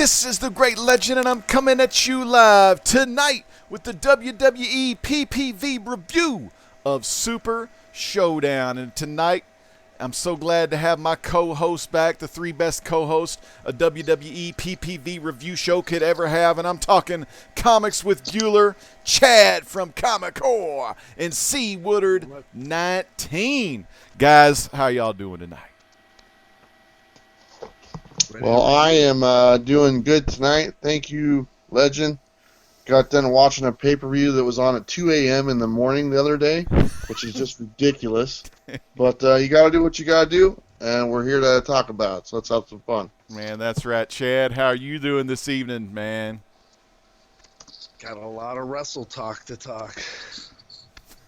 This is the Great Legend, and I'm coming at you live tonight with the WWE PPV review of Super Showdown. And tonight, I'm so glad to have my co-host back, the three best co-hosts a WWE PPV review show could ever have. And I'm talking Comics with Bueller, Chad from Comic Core, and C. Woodard 19. Guys, how y'all doing tonight? Well, I am doing good tonight. Thank you, Legend. Got done watching a pay-per-view that was on at 2 a.m. in the morning the other day, which is just ridiculous. But you got to do what you got to do, and we're here to talk about it, so let's have some fun. Man, that's right. Chad, how are you doing this evening, man? Got a lot of wrestle talk to talk.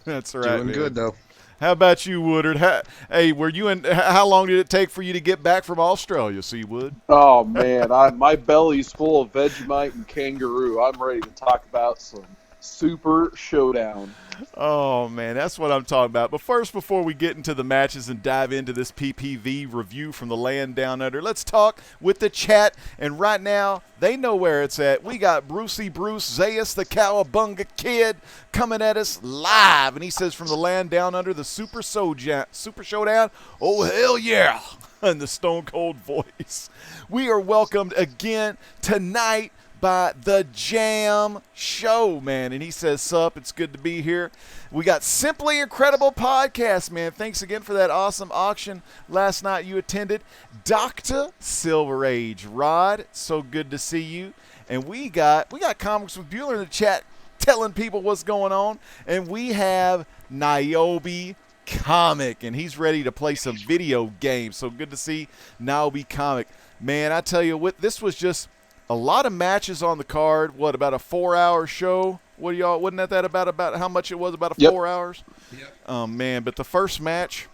That's right, Doing man. good, though. How about you, Woodard? How long did it take for you to get back from Australia, Seawood? Oh, man, my belly's full of Vegemite and kangaroo. I'm ready to talk about some Super Showdown. Oh, man, that's what I'm talking about. But first, before we get into the matches and dive into this PPV review from the land down under, let's talk with the chat. And right now, they know where it's at. We got Brucey Bruce, Zayas the Cowabunga Kid, coming at us live. And he says from the land down under, the Super Showdown, oh, hell yeah, in the Stone Cold voice. We are welcomed again tonight by the Jam Show, man. And he says, sup, it's good to be here. We got Simply Incredible Podcast, man. Thanks again for that awesome auction last night you attended. Dr. Silver Age. Rod, so good to see you. And we got Comics with Bueller in the chat telling people what's going on. And we have Niobe Comic, and he's ready to play some video games. So good to see Niobe Comic. Man, I tell you what, this was just a lot of matches on the card. What, about a 4-hour show? What y'all? Wasn't that about how much it was? About 4 hours? Yep. Man, but the first match,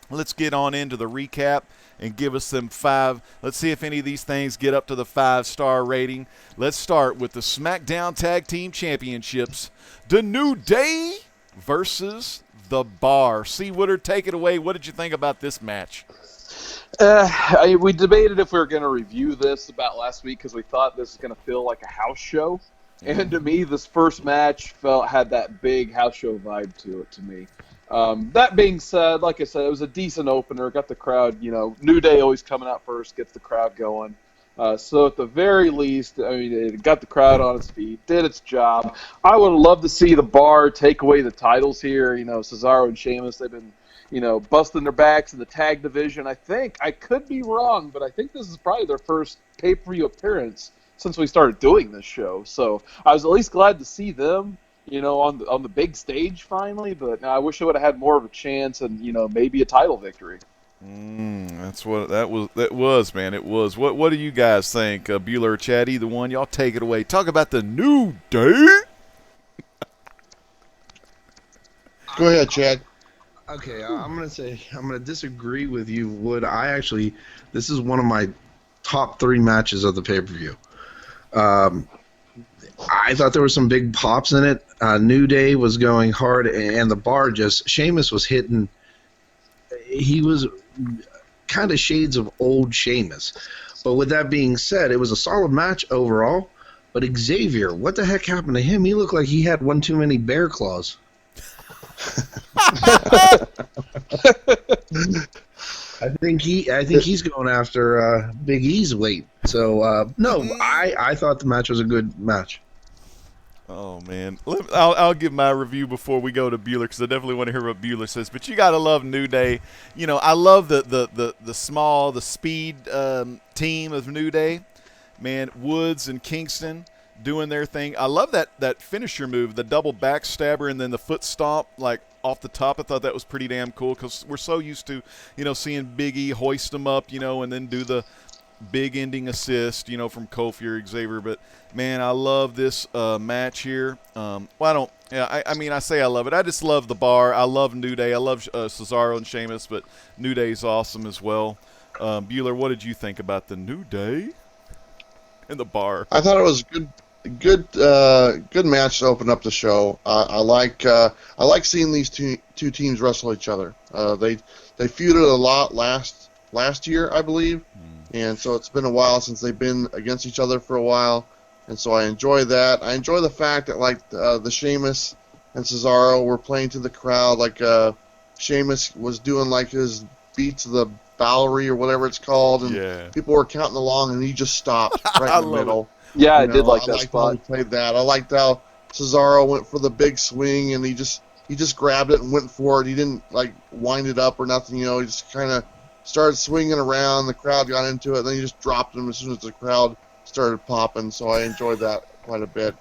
let's get on into the recap and give us them 5. Let's see if any of these things get up to the 5-star rating. Let's start with the SmackDown Tag Team Championships. The New Day versus The Bar. C. Woodard, take it away. What did you think about this match? We debated if we were going to review this about last week because we thought this was going to feel like a house show. Mm-hmm. And to me, this first match had that big house show vibe to it to me. That being said, like I said, it was a decent opener. Got the crowd, New Day always coming out first, gets the crowd going. So at the very least, it got the crowd on its feet, did its job. I would love to see the Bar take away the titles here. Cesaro and Sheamus, they've been busting their backs in the tag division. I could be wrong, but I think this is probably their first pay-per-view appearance since we started doing this show. So I was at least glad to see them, on the big stage finally. But I wish I would have had more of a chance and, maybe a title victory. That's what that was, man. It was. What do you guys think, Bueller or Chad? Either one, y'all take it away. Talk about the New Day. Go ahead, Chad. Okay, I'm gonna disagree with you, Wood. This is one of my top 3 matches of the pay-per-view. I thought there were some big pops in it. New Day was going hard, and the Bar Sheamus was hitting. He was kind of shades of old Sheamus. But with that being said, it was a solid match overall. But Xavier, what the heck happened to him? He looked like he had one too many bear claws. I think he's going after Big E's weight. So I thought the match was a good match. Oh man, I'll give my review before we go to Bueller because I definitely want to hear what Bueller says. But you gotta love New Day. I love the speed team of New Day. Man, Woods and Kingston doing their thing. I love that finisher move, the double backstabber and then the foot stomp like off the top. I thought that was pretty damn cool because we're so used to, seeing Big E hoist them up, and then do the big ending assist, from Kofi or Xavier. But man, I love this match here. I say I love it. I just love the Bar. I love New Day. I love Cesaro and Sheamus, but New Day's awesome as well. Bueller, what did you think about the New Day and the Bar? I thought it was good match to open up the show. I like seeing these two teams wrestle each other. They feuded a lot last year, I believe. And so it's been a while since they've been against each other for a while. And so I enjoy that. I enjoy the fact that, like, the Sheamus and Cesaro were playing to the crowd. Like, Sheamus was doing, like, his beats of the Bowery or whatever it's called. And Yeah. people were counting along, and he just stopped right I in the love middle. Yeah, I You did know, like I that liked how he spot. played that. I liked how Cesaro went for the big swing, and he just grabbed it and went for it. He didn't, like, wind it up or nothing. You know, he just kind of started swinging around. The crowd got into it. Then he just dropped him as soon as the crowd started popping. So I enjoyed that quite a bit.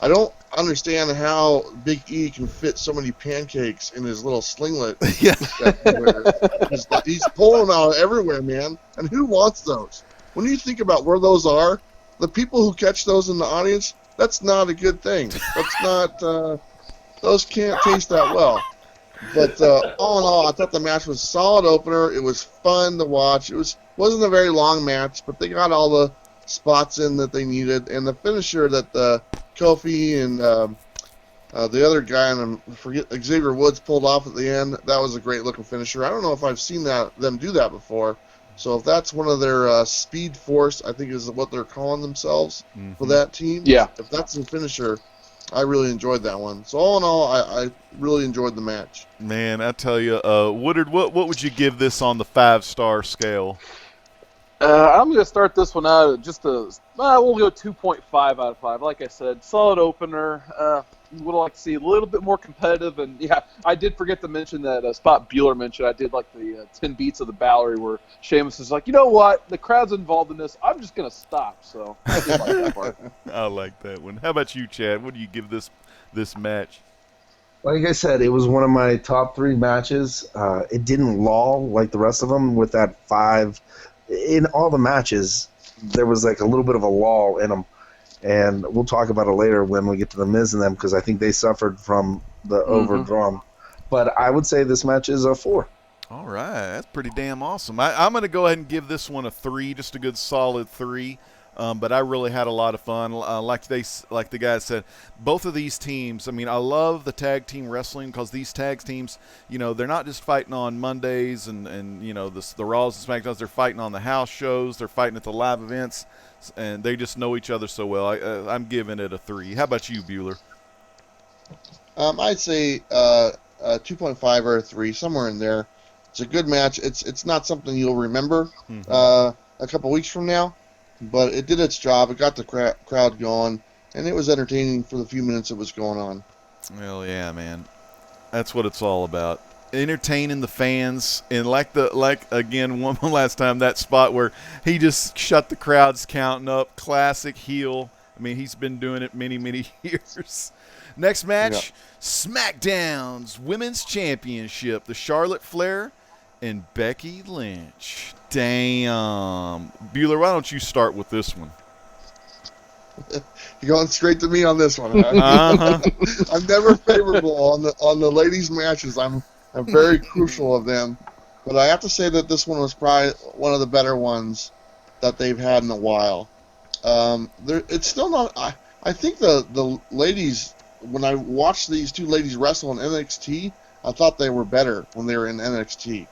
I don't understand how Big E can fit so many pancakes in his little slinglet Yeah. that he wears. He's pulling them out everywhere, man. And who wants those? When you think about where those are, the people who catch those in the audience, that's not a good thing. That's not, those can't taste that well. But all in all, I thought the match was a solid opener. It was fun to watch. Wasn't a very long match, but they got all the spots in that they needed. And the finisher that Kofi and the other guy, and I forget, Xavier Woods pulled off at the end, that was a great looking finisher. I don't know if I've seen them do that before. So if that's one of their Speed Force, I think is what they're calling themselves for that team. Yeah. If that's the finisher, I really enjoyed that one. So all in all, I really enjoyed the match. Man, I tell you, Woodard, what would you give this on the 5-star scale? I'm going to start this one out at we'll go 2.5 out of 5. Like I said, solid opener. Would like to see a little bit more competitive. And, yeah, I did forget to mention that spot Bueller mentioned. I did like the 10 beats of the Bowery where Sheamus is like, you know what? The crowd's involved in this. I'm just going to stop. So I did like that part. I like that one. How about you, Chad? What do you give this match? Like I said, it was one of my top 3 matches. It didn't lull like the rest of them with that 5. In all the matches, there was like a little bit of a lull in them. And we'll talk about it later when we get to the Miz and them, because I think they suffered from the overdrawn. But I would say this match is a 4. All right, that's pretty damn awesome. I'm going to go ahead and give this one a 3, just a good solid 3. But I really had a lot of fun. Like the guys said, both of these teams, I mean, I love the tag team wrestling because these tag teams, you know, they're not just fighting on Mondays and you know, the Raws and SmackDowns. They're fighting on the house shows. They're fighting at the live events. And they just know each other so well. I'm giving it a 3. How about you, Bueller? I'd say 2.5 or a 3, somewhere in there. It's a good match. It's not something you'll remember a couple weeks from now, but it did its job. It got the crowd going, and it was entertaining for the few minutes it was going on. Well, yeah, man. That's what it's all about. Entertaining the fans, and like again one last time, that spot where he just shut the crowd's counting up. Classic heel. I mean, he's been doing it many years. Next match, SmackDown's Women's Championship, the Charlotte Flair and Becky Lynch. Damn, Bueller, why don't you start with this one? You're going straight to me on this one, huh? I'm never favorable on the ladies' matches. I'm very crucial of them, but I have to say that this one was probably one of the better ones that they've had in a while. It's still not. I think the ladies, when I watched these two ladies wrestle in NXT, I thought they were better when they were in NXT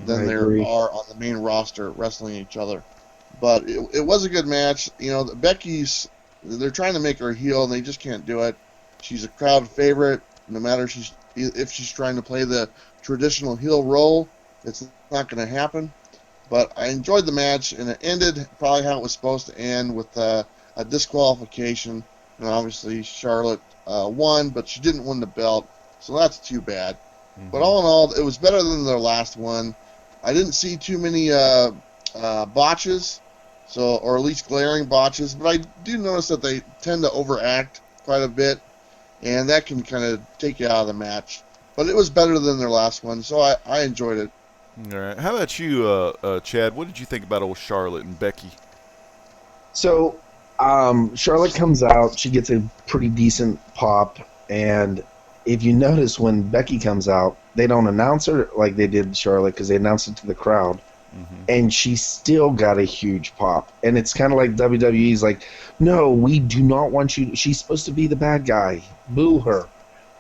than they are on the main roster wrestling each other. But it was a good match. You know, they're trying to make her a heel, and they just can't do it. She's a crowd favorite, no matter if she's trying to play the traditional heel role. It's not going to happen. But I enjoyed the match, and it ended probably how it was supposed to end, with a disqualification. And obviously Charlotte won, but she didn't win the belt, so that's too bad. But all in all, it was better than their last one. I didn't see too many botches, or at least glaring botches, but I do notice that they tend to overact quite a bit, and that can kind of take you out of the match. But it was better than their last one, so I enjoyed it. All right. How about you, Chad? What did you think about old Charlotte and Becky? So, Charlotte comes out. She gets a pretty decent pop. And if you notice, when Becky comes out, they don't announce her like they did Charlotte, because they announced it to the crowd. And she still got a huge pop. And it's kind of like WWE's like, no, we do not want you. She's supposed to be the bad guy. Boo her.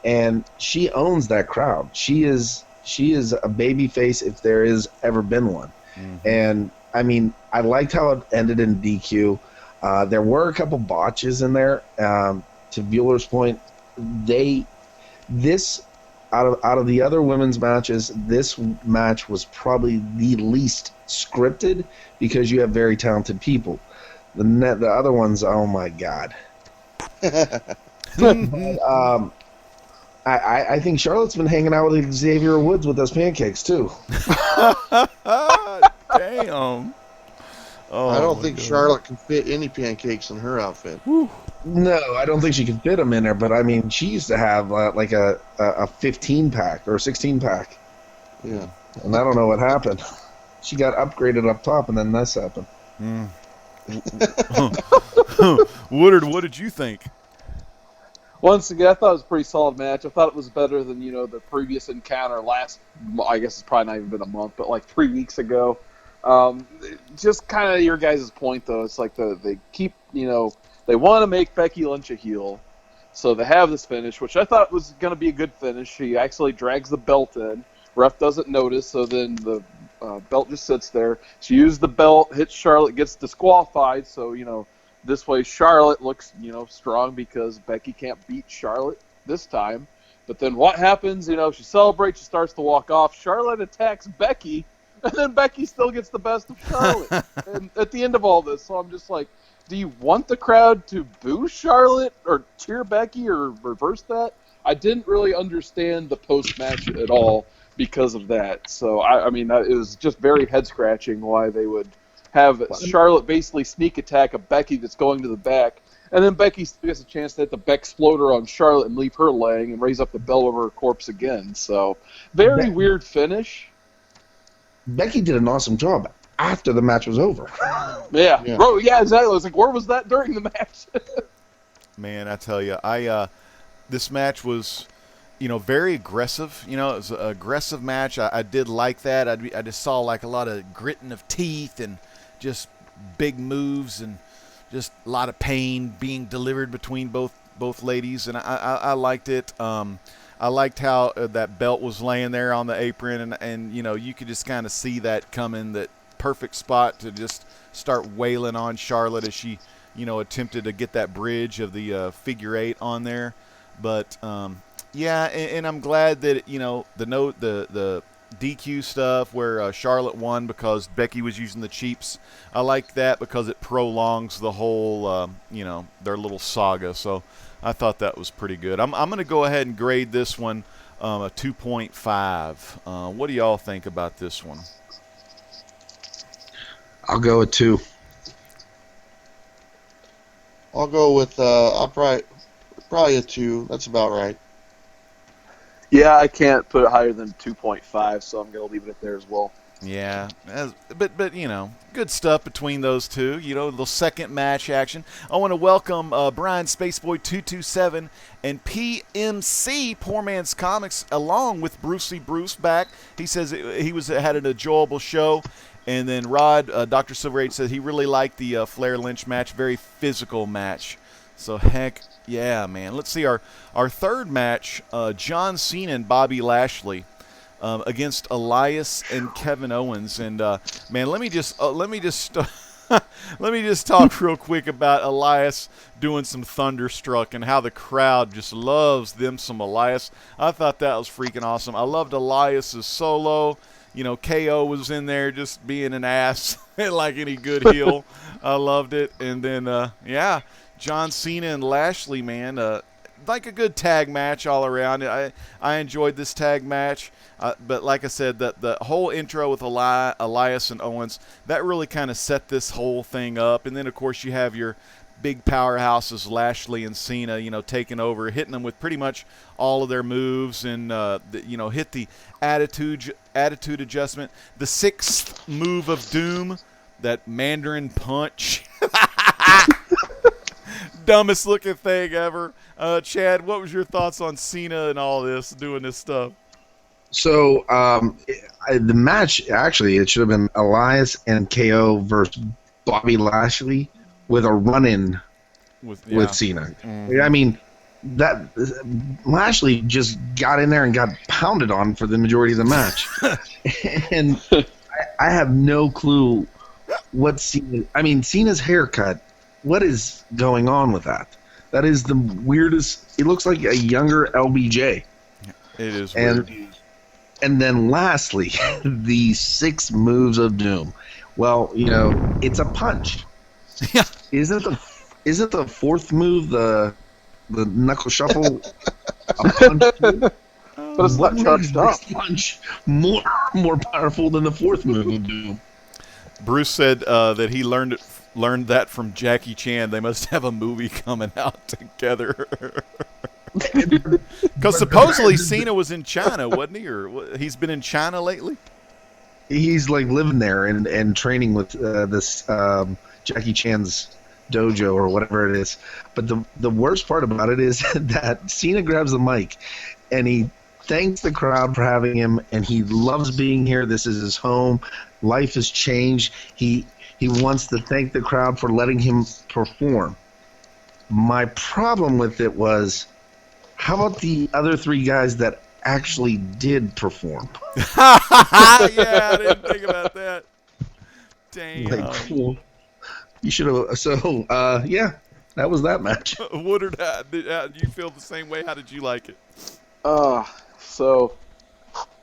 And she owns that crowd. She is a baby face if there is ever been one. And I mean, I liked how it ended in DQ. There were a couple botches in there. To Bueller's point, this out of the other women's matches, this match was probably the least scripted because you have very talented people. The other ones, oh my god. I think Charlotte's been hanging out with Xavier Woods with those pancakes too. Damn. Oh, I don't think God. Charlotte can fit any pancakes in her outfit. No, I don't think she can fit them in there. But I mean, she used to have like a 15-pack or a 16-pack, Yeah. and I don't know what happened. She got upgraded up top, and then this happened. Woodard, what did you think? Once again, I thought it was a pretty solid match. I thought it was better than, the previous encounter last, I guess it's probably not even been a month, but like 3 weeks ago. Just kind of your guys' point, though. It's like they keep, they want to make Becky Lynch a heel. So they have this finish, which I thought was going to be a good finish. She actually drags the belt in. Ref doesn't notice, so then the belt just sits there. She used the belt, hits Charlotte, gets disqualified. So, this way Charlotte looks, strong because Becky can't beat Charlotte this time. But then what happens? She celebrates, she starts to walk off. Charlotte attacks Becky, and then Becky still gets the best of Charlotte. And at the end of all this, so I'm just like, do you want the crowd to boo Charlotte or cheer Becky or reverse that? I didn't really understand the post-match at all because of that. So, I mean, it was just very head-scratching why they would have Charlotte basically sneak attack a Becky that's going to the back, and then Becky still gets a chance to hit the Beck-sploder on Charlotte and leave her laying and raise up the belt over her corpse again. So, very weird finish. Becky did an awesome job after the match was over. Yeah. Bro, yeah, exactly. I was like, where was that during the match? Man, I tell you, this match was, very aggressive. It was an aggressive match. I did like that. I just saw like a lot of gritting of teeth and just big moves and just a lot of pain being delivered between both ladies, and I liked it. I liked how that belt was laying there on the apron, and you could just kind of see that coming, that perfect spot to just start wailing on Charlotte as she, attempted to get that bridge of the figure eight on there. But yeah, and I'm glad that the DQ stuff where Charlotte won because Becky was using the cheaps. I like that because it prolongs the whole their little saga. So I thought that was pretty good. I'm going to go ahead and grade this one a 2.5. What do y'all think about this one? I'll go with 2. I'll go with probably a 2. That's about right. Yeah, I can't put it higher than 2.5, so I'm going to leave it there as well. Yeah, but good stuff between those two. The second match action. I want to welcome Brian Spaceboy227 and PMC Poor Man's Comics along with Brucey Bruce back. He says he had an enjoyable show. And then Rod, Dr. Silver Age, said he really liked the Flair Lynch match, very physical match. So heck yeah, man. Let's see our third match, John Cena and Bobby Lashley against Elias and Kevin Owens. And man, let me just talk real quick about Elias doing some Thunderstruck and how the crowd just loves them some Elias. I thought that was freaking awesome. I loved Elias's solo. KO was in there just being an ass like any good heel. I loved it. And then, John Cena and Lashley, man, like a good tag match all around. I enjoyed this tag match. But like I said, the whole intro with Elias and Owens, that really kind of set this whole thing up. And then, of course, you have your big powerhouses, Lashley and Cena, taking over, hitting them with pretty much all of their moves and, hit the attitude adjustment. The 6th move of doom, that Mandarin punch. Dumbest looking thing ever. Chad, what was your thoughts on Cena and all this, doing this stuff? So the match, actually, it should have been Elias and KO versus Bobby Lashley with a run-in with Cena. Mm-hmm. I mean, that Lashley just got in there and got pounded on for the majority of the match. And I have no clue what Cena. I mean, Cena's haircut. What is going on with that? That is the weirdest. It looks like a younger LBJ. It is And weird. and then lastly, the 6 moves of doom. Well, it's a punch. Yeah. Isn't the 4th move the knuckle shuffle a punch too? But it's What not charged up. makes this punch more powerful than the 4th move of doom? Bruce said that he learned that from Jackie Chan. They must have a movie coming out together. Because supposedly Cena was in China, wasn't he? Or he's been in China lately? He's like living there and training with this Jackie Chan's dojo or whatever it is. But the worst part about it is that Cena grabs the mic and he thanks the crowd for having him, and he loves being here. This is his home. Life has changed. He wants to thank the crowd for letting him perform. My problem with it was, how about the other 3 guys that actually did perform? Yeah, I didn't think about that. Damn. Like, cool. You should have. So, yeah, that was that match. Woodard, did you feel the same way? How did you like it? So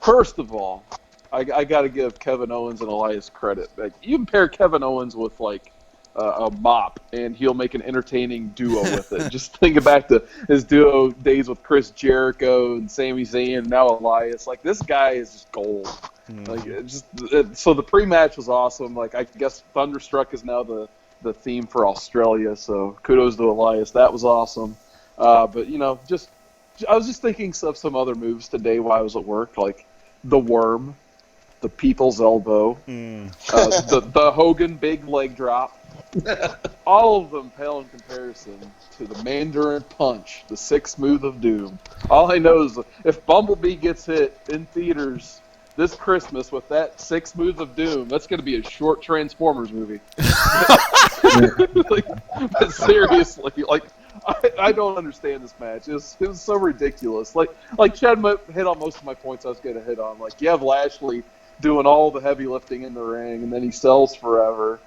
first of all, I got to give Kevin Owens and Elias credit. Like, you can pair Kevin Owens with like a mop, and he'll make an entertaining duo with it. Just think back to his duo days with Chris Jericho and Sami Zayn, and now Elias. Like, this guy is just gold. Like, so the pre-match was awesome. Like, I guess Thunderstruck is now the theme for Australia. So kudos to Elias. That was awesome. But I was just thinking of some other moves today while I was at work, like the worm, the people's elbow, the Hogan big leg drop. All of them pale in comparison to the Mandarin Punch, the 6th move of doom. All I know is if Bumblebee gets hit in theaters this Christmas with that 6th move of doom, that's going to be a short Transformers movie. But seriously, I don't understand this match. It was so ridiculous. Like Chad hit on most of my points I was going to hit on. Like, you have Lashley doing all the heavy lifting in the ring, and then he sells forever.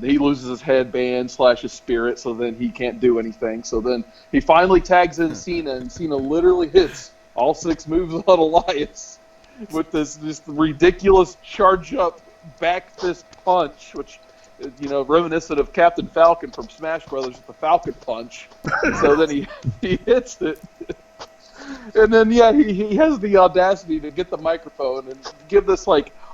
He loses his headband / his spirit, so then he can't do anything. So then he finally tags in Cena, and Cena literally hits all 6 moves on Elias with this ridiculous charge-up back fist punch, which, reminiscent of Captain Falcon from Smash Brothers with the Falcon Punch. So then he hits it. And then, he has the audacity to get the microphone and give this,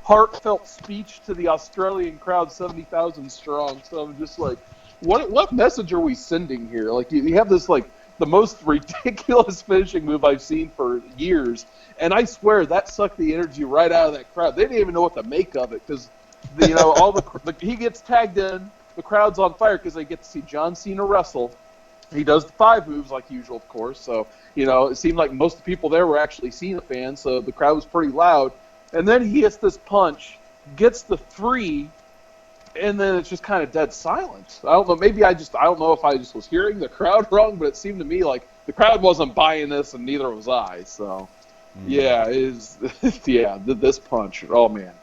heartfelt speech to the Australian crowd, 70,000 strong. So I'm just like, what message are we sending here? Like, you have this, the most ridiculous finishing move I've seen for years. And I swear that sucked the energy right out of that crowd. They didn't even know what to make of it because, he gets tagged in. The crowd's on fire because they get to see John Cena wrestle. He does the 5 moves like usual, of course. So, it seemed like most of the people there were actually Cena fans, so the crowd was pretty loud. And then he hits this punch, gets the 3, and then it's just kind of dead silent. I don't know. Maybe I don't know if I just was hearing the crowd wrong, but it seemed to me like the crowd wasn't buying this, and neither was I. So, this punch. Oh man.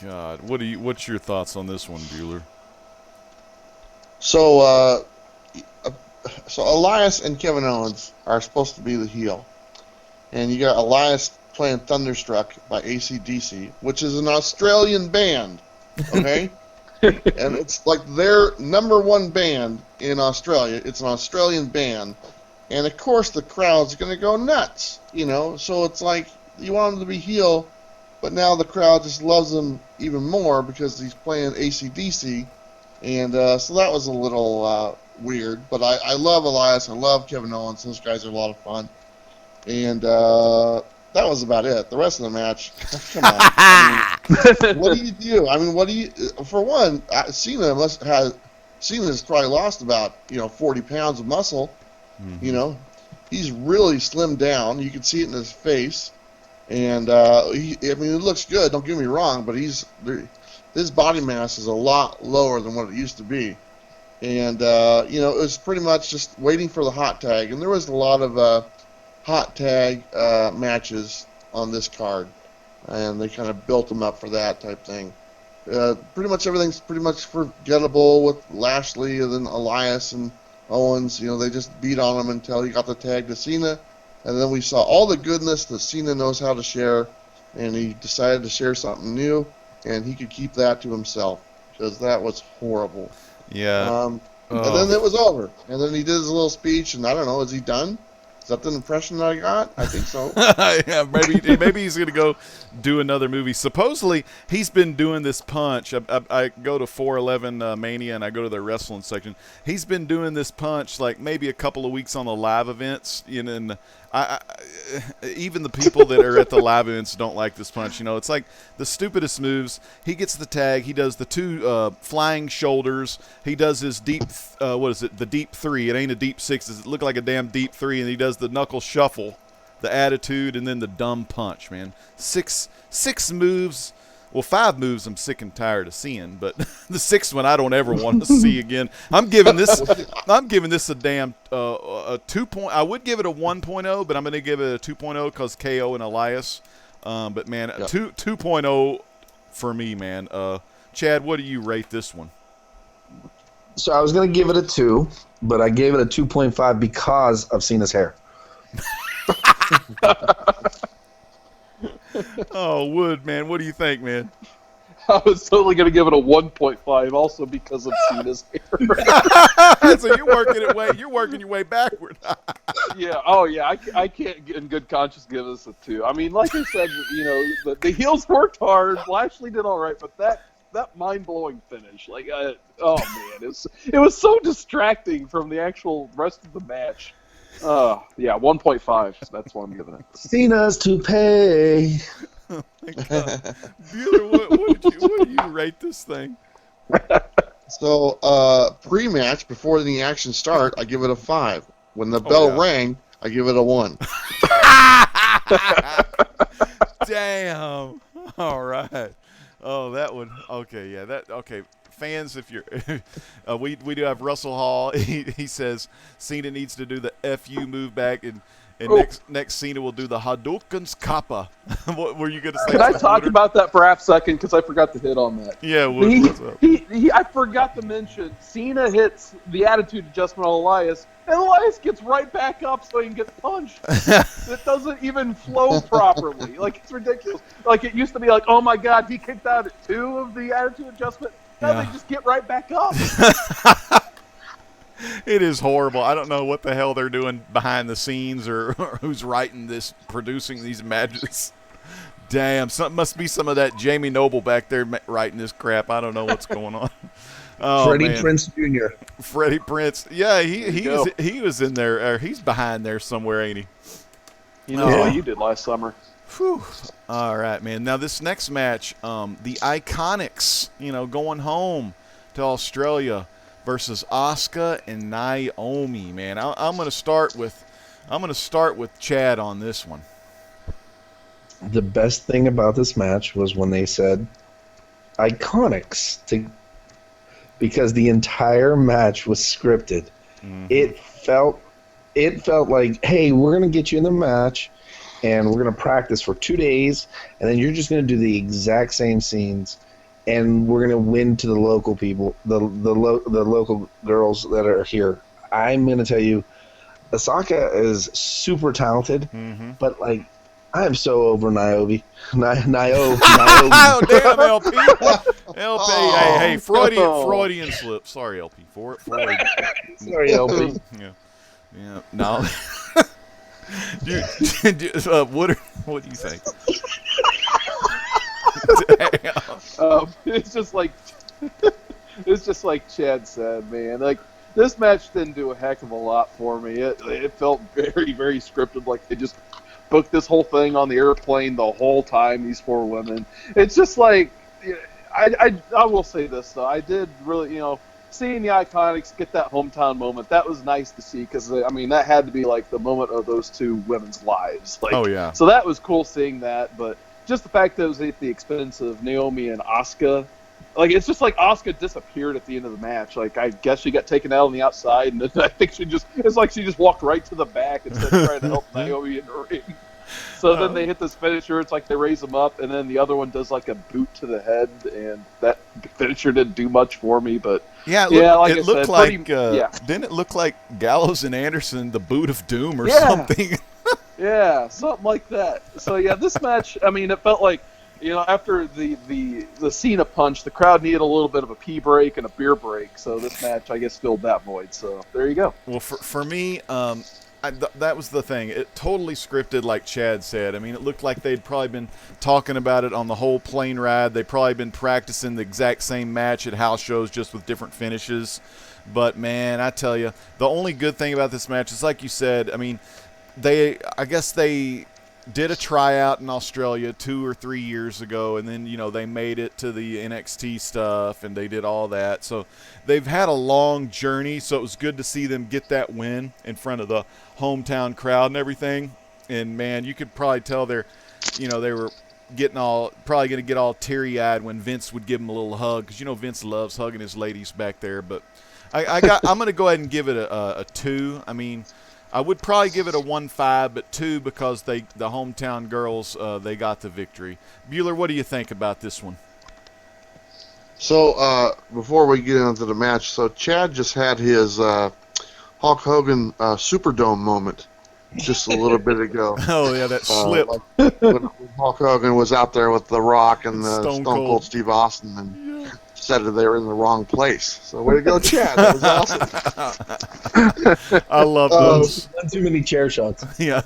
God, what's your thoughts on this one, Bueller? So Elias and Kevin Owens are supposed to be the heel. And you got Elias playing Thunderstruck by AC/DC, which is an Australian band, okay? And it's like their #1 band in Australia. It's an Australian band. And, of course, the crowd's going to go nuts, So it's like you want him to be heel, but now the crowd just loves him even more because he's playing AC/DC. And so that was a little weird. But I love Elias. I love Kevin Owens. Those guys are a lot of fun. And that was about it. The rest of the match, come on. What do you do? For one, Cena's probably lost about, 40 pounds of muscle. Mm-hmm. He's really slimmed down. You can see it in his face. And, it looks good, don't get me wrong, but his body mass is a lot lower than what it used to be. And, it was pretty much just waiting for the hot tag. And there was a lot of hot tag matches on this card. And they kind of built them up for that type thing. pretty much everything's pretty much forgettable with Lashley and then Elias and Owens. You know, they just beat on him until he got the tag to Cena. And then we saw all the goodness that Cena knows how to share, and he decided to share something new, and he could keep that to himself because that was horrible. Yeah. And then it was over. And then he did his little speech, and I don't know, is he done? Is that the impression that I got? I think so. Yeah, maybe he's going to go do another movie. Supposedly, he's been doing this punch. I go to 411 Mania, and I go to their wrestling section. He's been doing this punch like maybe a couple of weeks on the live events. You know, and even the people that are at the live events don't like this punch. You know, it's like the stupidest moves. He gets the tag. He does the two flying shoulders. He does his deep, the deep three. It ain't a deep six. It look like a damn deep three. And he does the knuckle shuffle, the attitude, and then the dumb punch, man. Six moves. Well, 5 moves I'm sick and tired of seeing, but the 6th one I don't ever want to see again. I'm giving this a damn a 2. I would give it a 1.0, but I'm going to give it a 2.0 because KO and Elias. But man, 2.0 for me, man. Chad, what do you rate this one? So I was going to give it a 2, but I gave it a 2.5 because of Cena's hair. Oh, Wood, man, what do you think, man? I was totally going to give it a 1.5 also because of Cena's hair. So you're working your way backward. Yeah, oh yeah, I can't in good conscience give this a 2. I mean, like I said, you know, the heels worked hard. Lashley did all right, but that mind-blowing finish, like, oh man, it was so distracting from the actual rest of the match. Yeah, 1.5. That's what I'm giving it. Cena's to pay. Oh my God. Bueller, what do you rate this thing? So, pre-match, before the action start, I give it a 5. When the bell rang, I give it a 1. Damn. All right. Oh, that one. Okay, yeah. Okay. Fans, if you're, we do have Russell Hall. He says Cena needs to do the FU move back, and next Cena will do the Hadouken's Kappa. What were you going to say? Can I talk about that for half a second because I forgot to hit on that? Yeah, what's up? I forgot to mention Cena hits the attitude adjustment on Elias, and Elias gets right back up so he can get punched. It doesn't even flow properly. Like, it's ridiculous. Like, it used to be like, oh my God, he kicked out at 2 of the attitude adjustment. Now they just get right back up. It is horrible. I don't know what the hell they're doing behind the scenes or who's writing this, producing these matches. Damn, must be some of that Jamie Noble back there writing this crap. I don't know what's going on. Oh, Freddie Prinze Jr. Freddie Prinze. Yeah, he was in there. Or he's behind there somewhere, ain't he? You know what you did last summer. Whew. All right, man. Now this next match, the Iconics, going home to Australia versus Asuka and Naomi. Man, I'm going to start with Chad on this one. The best thing about this match was when they said Iconics because the entire match was scripted. Mm-hmm. It felt like, hey, we're going to get you in the match. And we're going to practice for 2 days, and then you're just going to do the exact same scenes, and we're going to win to the local people, the local girls that are here. I'm going to tell you, Asuka is super talented, but, like, I'm so over Naomi. Naomi. Oh, damn, LP. LP, hey, Freudian slip. Sorry, LP. Sorry, LP. Yeah, no. What do you think? It's just like Chad said, man. Like, this match didn't do a heck of a lot for me. It felt very, very scripted. Like they just booked this whole thing on the airplane the whole time. These 4 women. It's just like I will say this though. I did really, seeing the Iconics get that hometown moment, that was nice to see because, I mean, that had to be, like, the moment of those 2 women's lives. Like, oh, yeah. So that was cool seeing that, but just the fact that it was at the expense of Naomi and Asuka, like, it's just like Asuka disappeared at the end of the match. Like, I guess she got taken out on the outside, and I think it's like she just walked right to the back instead of trying to help Naomi in the ring. So then they hit this finisher. It's like they raise them up, and then the other one does like a boot to the head, and that finisher didn't do much for me. But like it I looked said, like didn't it look like Gallows and Anderson, the boot of doom or something? Yeah, something like that. So yeah, this match, I mean, it felt like, after the Cena punch, the crowd needed a little bit of a pee break and a beer break. So this match, I guess, filled that void. So there you go. Well, for me, that was the thing. It totally scripted, like Chad said. I mean, it looked like they'd probably been talking about it on the whole plane ride. They'd probably been practicing the exact same match at house shows, just with different finishes. But man, I tell you, the only good thing about this match is, like you said, I mean, I guess they did a tryout in Australia 2 or 3 years ago, and then they made it to the NXT stuff, and they did all that. So they've had a long journey. So it was good to see them get that win in front of the hometown crowd and everything. And man, you could probably tell they were probably going to get all teary-eyed when Vince would give them a little hug, because Vince loves hugging his ladies back there. But I'm going to go ahead and give it a 2. I mean, I would probably give it a 1.5, but 2 because the hometown girls, they got the victory. Bueller, what do you think about this one? So before we get into the match, so Chad just had his Hulk Hogan Superdome moment just a little bit ago. Oh yeah, that slip. Like when Hulk Hogan was out there with The Rock and Stone Stone Cold Steve Austin, and said that they were in the wrong place. So way to go, Chad. That was awesome. I love those. Not too many chair shots. Yeah.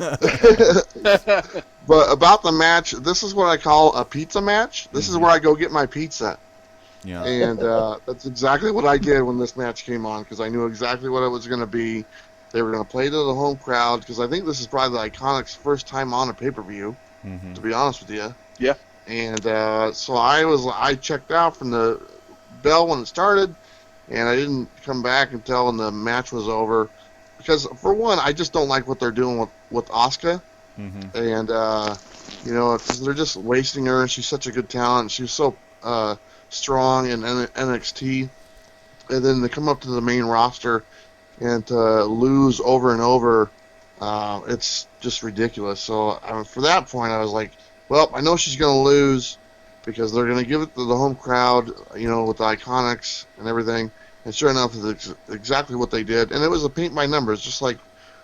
But about the match, this is what I call a pizza match. This is where I go get my pizza. Yeah. And that's exactly what I did when this match came on, because I knew exactly what it was going to be. They were going to play to the home crowd, because I think this is probably the Iconics' first time on a pay-per-view, to be honest with you. Yeah. And so I checked out from the bell when it started, and I didn't come back until when the match was over, because for one, I just don't like what they're doing with Asuka. And they're just wasting her, and she's such a good talent. She was so strong in NXT, and then they come up to the main roster and to lose over and over, it's just ridiculous. So for that point, I was like, well, I know she's going to lose because they're going to give it to the home crowd, with the Iconics and everything. And sure enough, it's exactly what they did. And it was a paint by numbers, just like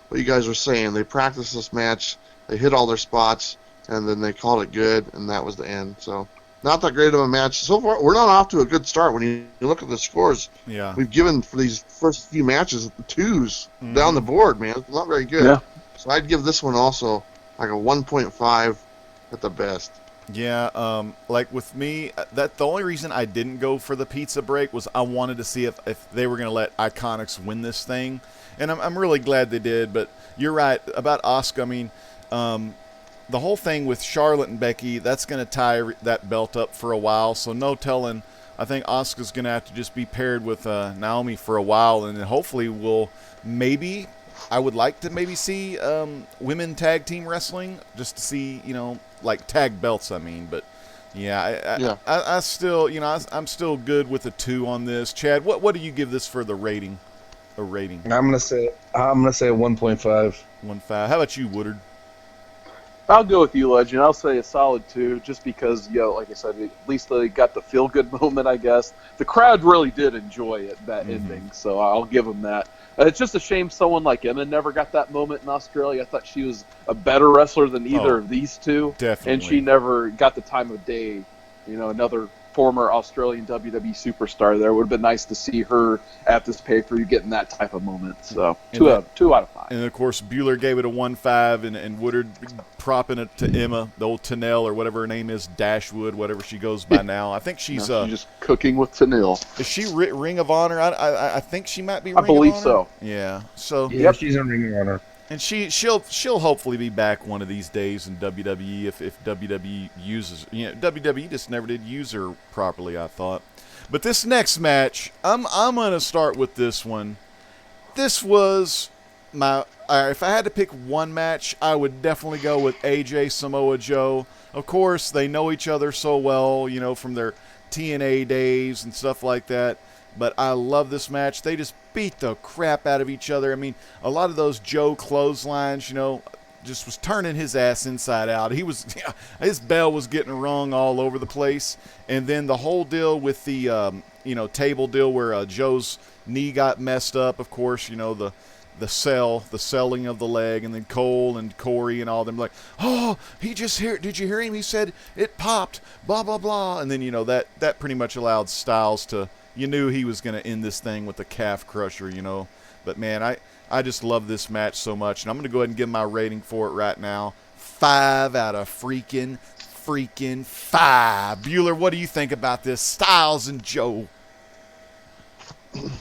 what you guys were saying. They practiced this match, they hit all their spots, and then they called it good, and that was the end. So not that great of a match. So far, we're not off to a good start. When you look at the scores, we've given for these first few matches 2s down the board, man. It's not very good. Yeah. So I'd give this one also like a 1.5 at the best. Yeah, like with me, the only reason I didn't go for the pizza break was I wanted to see if they were going to let Iconics win this thing. And I'm really glad they did, but you're right about Asuka. I mean, the whole thing with Charlotte and Becky, that's going to tie that belt up for a while, so no telling. I think Asuka's going to have to just be paired with Naomi for a while, and then hopefully I would like to maybe see women tag team wrestling, just to see, like tag belts, I mean. But I still, I'm still good with a 2 on this. Chad, what do you give this for the rating? A rating? I'm gonna say a 1.5. 1.5. How about you, Woodard? I'll go with you, Legend. I'll say a solid 2, just because, like I said, at least they got the feel-good moment, I guess. The crowd really did enjoy it, that ending, so I'll give them that. It's just a shame someone like Emma never got that moment in Australia. I thought she was a better wrestler than either of these two. Definitely. And she never got the time of day. Another former Australian WWE superstar there. Would have been nice to see her at this pay-per-view getting that type of moment. So, 2 out of 5. And, of course, Bueller gave it a 1.5, and Woodard propping it to Emma, the old Tanel, or whatever her name is, Dashwood, whatever she goes by now. I think she's just cooking with Tanel. Is she Ring of Honor? I think she might be Ring I believe of Honor. so. Yeah. So Yeah, she's in Ring of Honor. And she'll hopefully be back one of these days in WWE if WWE uses, WWE just never did use her properly, I thought. But this next match, I'm gonna start with this one. This was if I had to pick one match, I would definitely go with AJ Samoa Joe. Of course, they know each other so well, from their TNA days and stuff like that. But I love this match. They just beat the crap out of each other. I mean, a lot of those Joe clotheslines, just was turning his ass inside out. His bell was getting rung all over the place. And then the whole deal with the table deal where Joe's knee got messed up. Of course, the selling of the leg, and then Cole and Corey and all them like, oh, did you hear him? He said it popped, blah, blah, blah. And then, that pretty much allowed Styles you knew he was going to end this thing with the calf crusher, But, man, I just love this match so much. And I'm going to go ahead and give my rating for it right now. 5 out of freaking 5. Bueller, what do you think about this? Styles and Joe.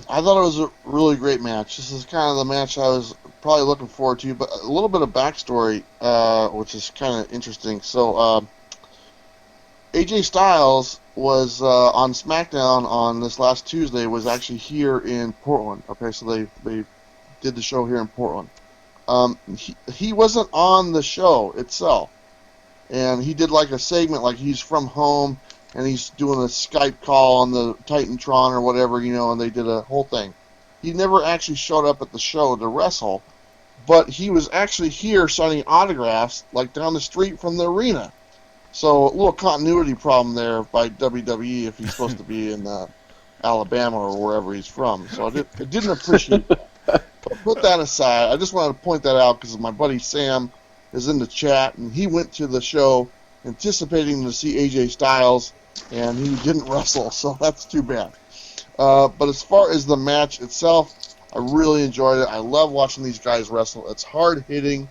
I thought it was a really great match. This is kind of the match I was probably looking forward to, but a little bit of backstory, which is kind of interesting. So, AJ Styles was on SmackDown on this last Tuesday, was actually here in Portland. Okay, so they did the show here in Portland. He wasn't on the show itself, and he did like a segment like he's from home, and he's doing a Skype call on the Titantron or whatever, and they did a whole thing. He never actually showed up at the show to wrestle, but he was actually here signing autographs, like down the street from the arena. So a little continuity problem there by WWE if he's supposed to be in Alabama or wherever he's from. So I didn't appreciate that. But put that aside, I just wanted to point that out because my buddy Sam is in the chat, and he went to the show anticipating to see AJ Styles, and he didn't wrestle, so that's too bad. But as far as the match itself, I really enjoyed it. I love watching these guys wrestle. It's hard-hitting.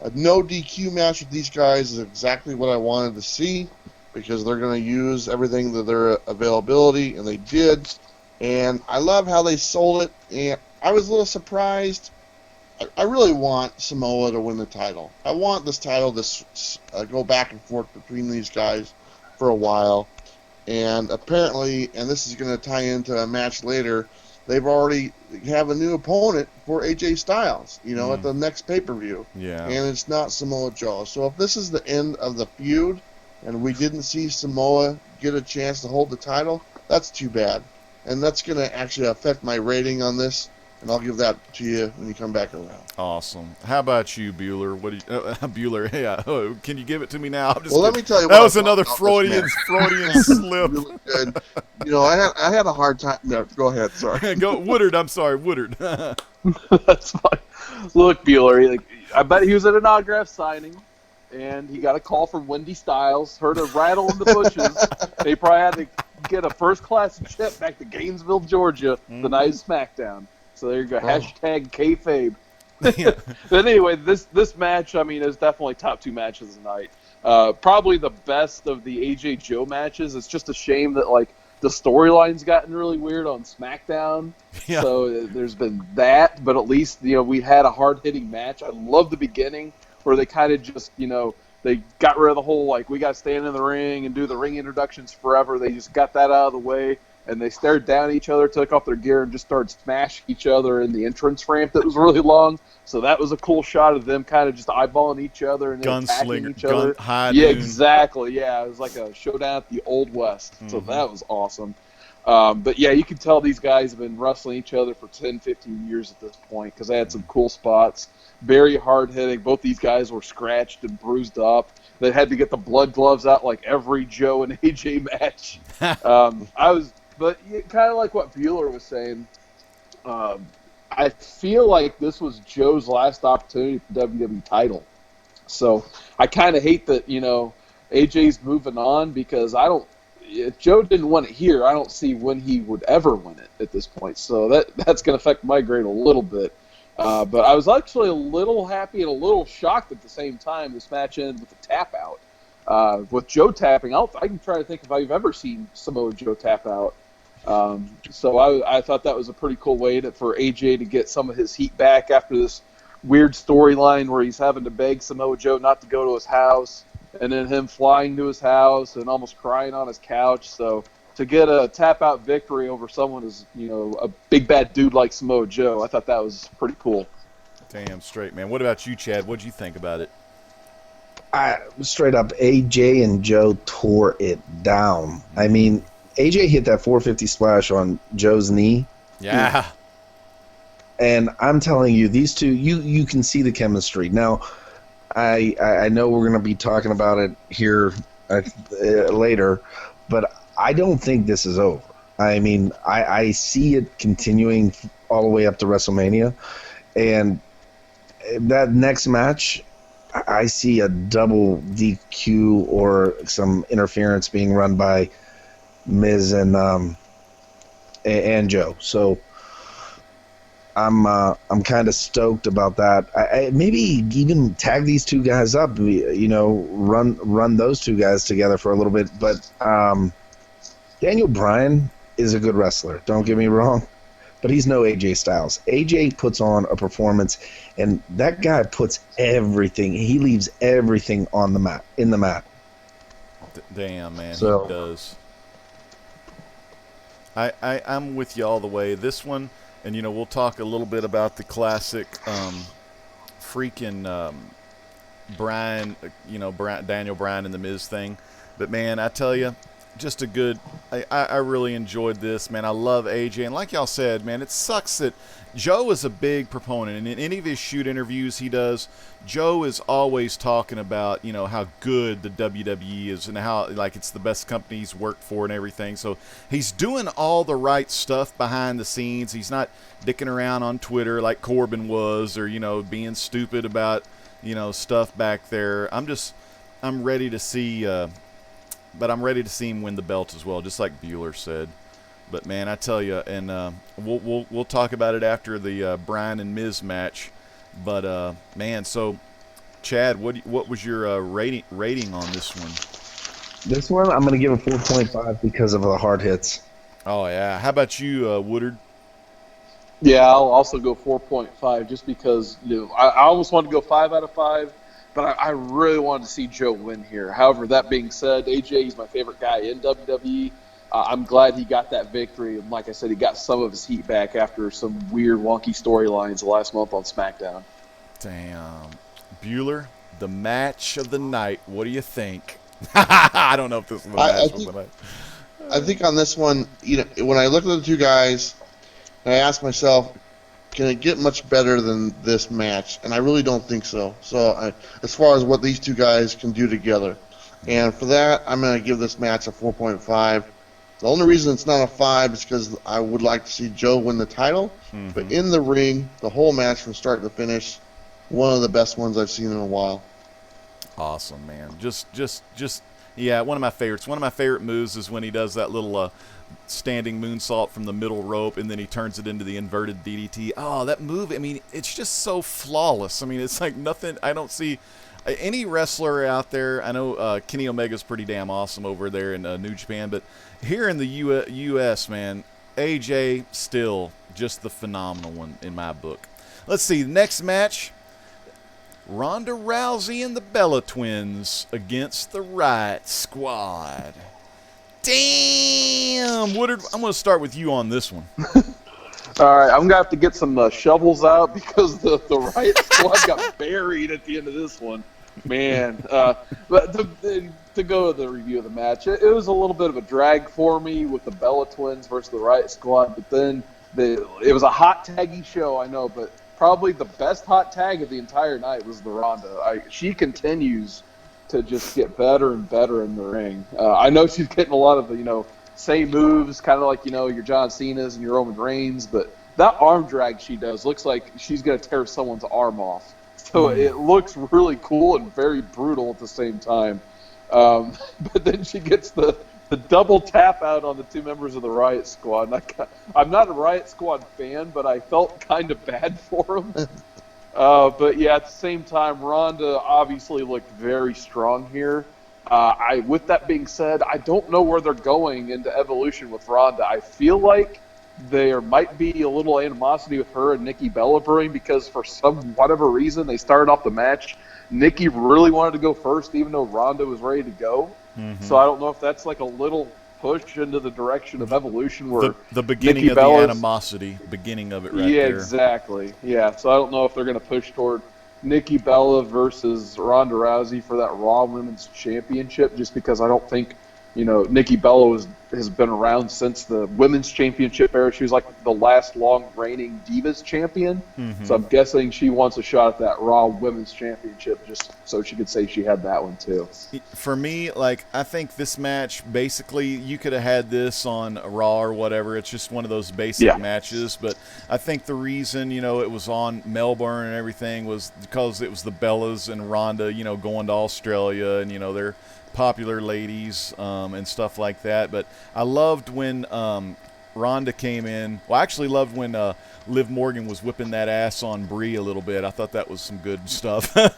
A no DQ match with these guys is exactly what I wanted to see because they're going to use everything to their availability, and they did. And I love how they sold it, and I was a little surprised. I really want Samoa to win the title. I want this title to go back and forth between these guys for a while. And apparently, and this is going to tie into a match later, they've already have a new opponent for AJ Styles, at the next pay-per-view. Yeah. And it's not Samoa Joe. So if this is the end of the feud and we didn't see Samoa get a chance to hold the title, that's too bad. And that's going to actually affect my rating on this. And I'll give that to you when you come back around. Awesome. How about you, Bueller? What do you, Bueller? Yeah. Oh, can you give it to me now? I'm just let me tell you. That was another Freudian slip. Really good. I had a hard time. No, go ahead. Sorry. Go Woodard. I'm sorry, Woodard. That's fine. Look, Bueller. I bet he was at an autograph signing, and he got a call from Wendy Styles. Heard a rattle in the bushes. They probably had to get a first-class jet back to Gainesville, Georgia, the night of SmackDown. So there you go. Hashtag kayfabe. Yeah. But anyway, this match, is definitely top 2 matches of the night. Probably the best of the AJ Joe matches. It's just a shame that the storyline's gotten really weird on SmackDown. Yeah. So there's been that, but at least we had a hard hitting match. I love the beginning where they kind of just they got rid of the whole we got to stand in the ring and do the ring introductions forever. They just got that out of the way. And they stared down at each other, took off their gear, and just started smashing each other in the entrance ramp that was really long. So that was a cool shot of them kind of just eyeballing each other and then attacking each other. Yeah, exactly. Yeah, it was like a showdown at the Old West. So that was awesome. But, yeah, you can tell these guys have been wrestling each other for 10, 15 years at this point because they had some cool spots. Very hard-hitting. Both these guys were scratched and bruised up. They had to get the blood gloves out like every Joe and AJ match. But kind of like what Bueller was saying, I feel like this was Joe's last opportunity for the WWE title. So I kind of hate that, AJ's moving on because if Joe didn't win it here, I don't see when he would ever win it at this point. So that's going to affect my grade a little bit. But I was actually a little happy and a little shocked at the same time. This match ended with a tap out. With Joe tapping out, I can try to think if I've ever seen Samoa Joe tap out. So I thought that was a pretty cool way for AJ to get some of his heat back after this weird storyline where he's having to beg Samoa Joe not to go to his house, and then him flying to his house and almost crying on his couch. So to get a tap-out victory over someone as, a big bad dude like Samoa Joe, I thought that was pretty cool. Damn straight, man. What about you, Chad? What'd you think about it? Straight up, AJ and Joe tore it down. AJ hit that 450 splash on Joe's knee. Yeah. And I'm telling you, these two, you can see the chemistry. Now, I know we're going to be talking about it here later, but I don't think this is over. I mean, I see it continuing all the way up to WrestleMania, and that next match, I see a double DQ or some interference being run by Miz and Joe. So I'm kind of stoked about that. Maybe even tag these two guys up. Run those two guys together for a little bit. But Daniel Bryan is a good wrestler. Don't get me wrong, but he's no AJ Styles. AJ puts on a performance, and that guy puts everything. He leaves everything on the mat, in the mat. Damn, man, So- he does. I'm with you all the way. This one, and we'll talk a little bit about the classic Bryan, Daniel Bryan and the Miz thing. But man, I tell you, just a good. I really enjoyed this, man. I love AJ, and like y'all said, man, it sucks that Joe is a big proponent, and in any of his shoot interviews he does, Joe is always talking about how good the WWE is and how it's the best company he's worked for and everything. So he's doing all the right stuff behind the scenes. He's not dicking around on Twitter like Corbin was, or being stupid about stuff back there. I'm ready to see. But I'm ready to see him win the belt as well, just like Bueller said. But man, I tell you, and we'll talk about it after the Bryan and Miz match. But man, so Chad, what was your rating on this one? This one, I'm going to give a 4.5 because of the hard hits. Oh yeah, how about you, Woodard? Yeah, I'll also go 4.5 just because I almost wanted to go 5 out of 5. But I really wanted to see Joe win here. However, that being said, AJ is my favorite guy in WWE. I'm glad he got that victory. And like I said, he got some of his heat back after some weird, wonky storylines last month on SmackDown. Damn. Bueller, the match of the night. What do you think? I don't know if this is the match of the night. I think on this one, when I look at the two guys, I ask myself, can it get much better than this match? And I really don't think so. So as far as what these two guys can do together. And for that, I'm going to give this match a 4.5. The only reason it's not a 5 is because I would like to see Joe win the title. Mm-hmm. But in the ring, the whole match from start to finish, one of the best ones I've seen in a while. Awesome, man. Yeah, one of my favorites. One of my favorite moves is when he does that little standing moonsault from the middle rope, and then he turns it into the inverted DDT. Oh, that move, I mean, it's just so flawless. I mean, it's like nothing. I don't see any wrestler out there. I know Kenny Omega's pretty damn awesome over there in New Japan, but here in the U.S., man, AJ still just the phenomenal one in my book. Let's see, the next match, Ronda Rousey and the Bella Twins against the Riot Squad. Damn, Woodard, I'm going to start with you on this one. All right, I'm going to have to get some shovels out because the Riot Squad got buried at the end of this one. Man, but to go to the review of the match, it was a little bit of a drag for me with the Bella Twins versus the Riot Squad, but then it was a hot taggy show, I know, but probably the best hot tag of the entire night was the Ronda. She continues to just get better and better in the ring. I know she's getting a lot of the, same moves, kind of like, your John Cena's and your Roman Reigns, but that arm drag she does looks like she's going to tear someone's arm off. So it looks really cool and very brutal at the same time. But then she gets the double tap out on the two members of the Riot Squad. And I'm not a Riot Squad fan, but I felt kind of bad for them. But yeah, at the same time, Ronda obviously looked very strong here. With that being said, I don't know where they're going into Evolution with Ronda. I feel like there might be a little animosity with her and Nikki Bella brewing because for whatever reason they started off the match. Nikki really wanted to go first, even though Ronda was ready to go. Mm-hmm. So I don't know if that's like a little push into the direction of Evolution where the beginning Nikki of Bella's, the animosity, beginning of it right yeah, there. Exactly. Yeah, so I don't know if they're going to push toward Nikki Bella versus Ronda Rousey for that Raw Women's Championship just because I don't think Nikki Bella has been around since the women's championship era. She was like the last long reigning Divas champion. Mm-hmm. So I'm guessing she wants a shot at that Raw women's championship just so she could say she had that one too. For me, like, I think this match, basically, you could have had this on Raw or whatever. It's just one of those basic matches. But I think the reason, it was on Melbourne and everything was because it was the Bellas and Ronda, going to Australia and, they're popular ladies and stuff like that. But I loved when Ronda came in. Well, I actually loved when Liv Morgan was whipping that ass on Brie a little bit. I thought that was some good stuff. But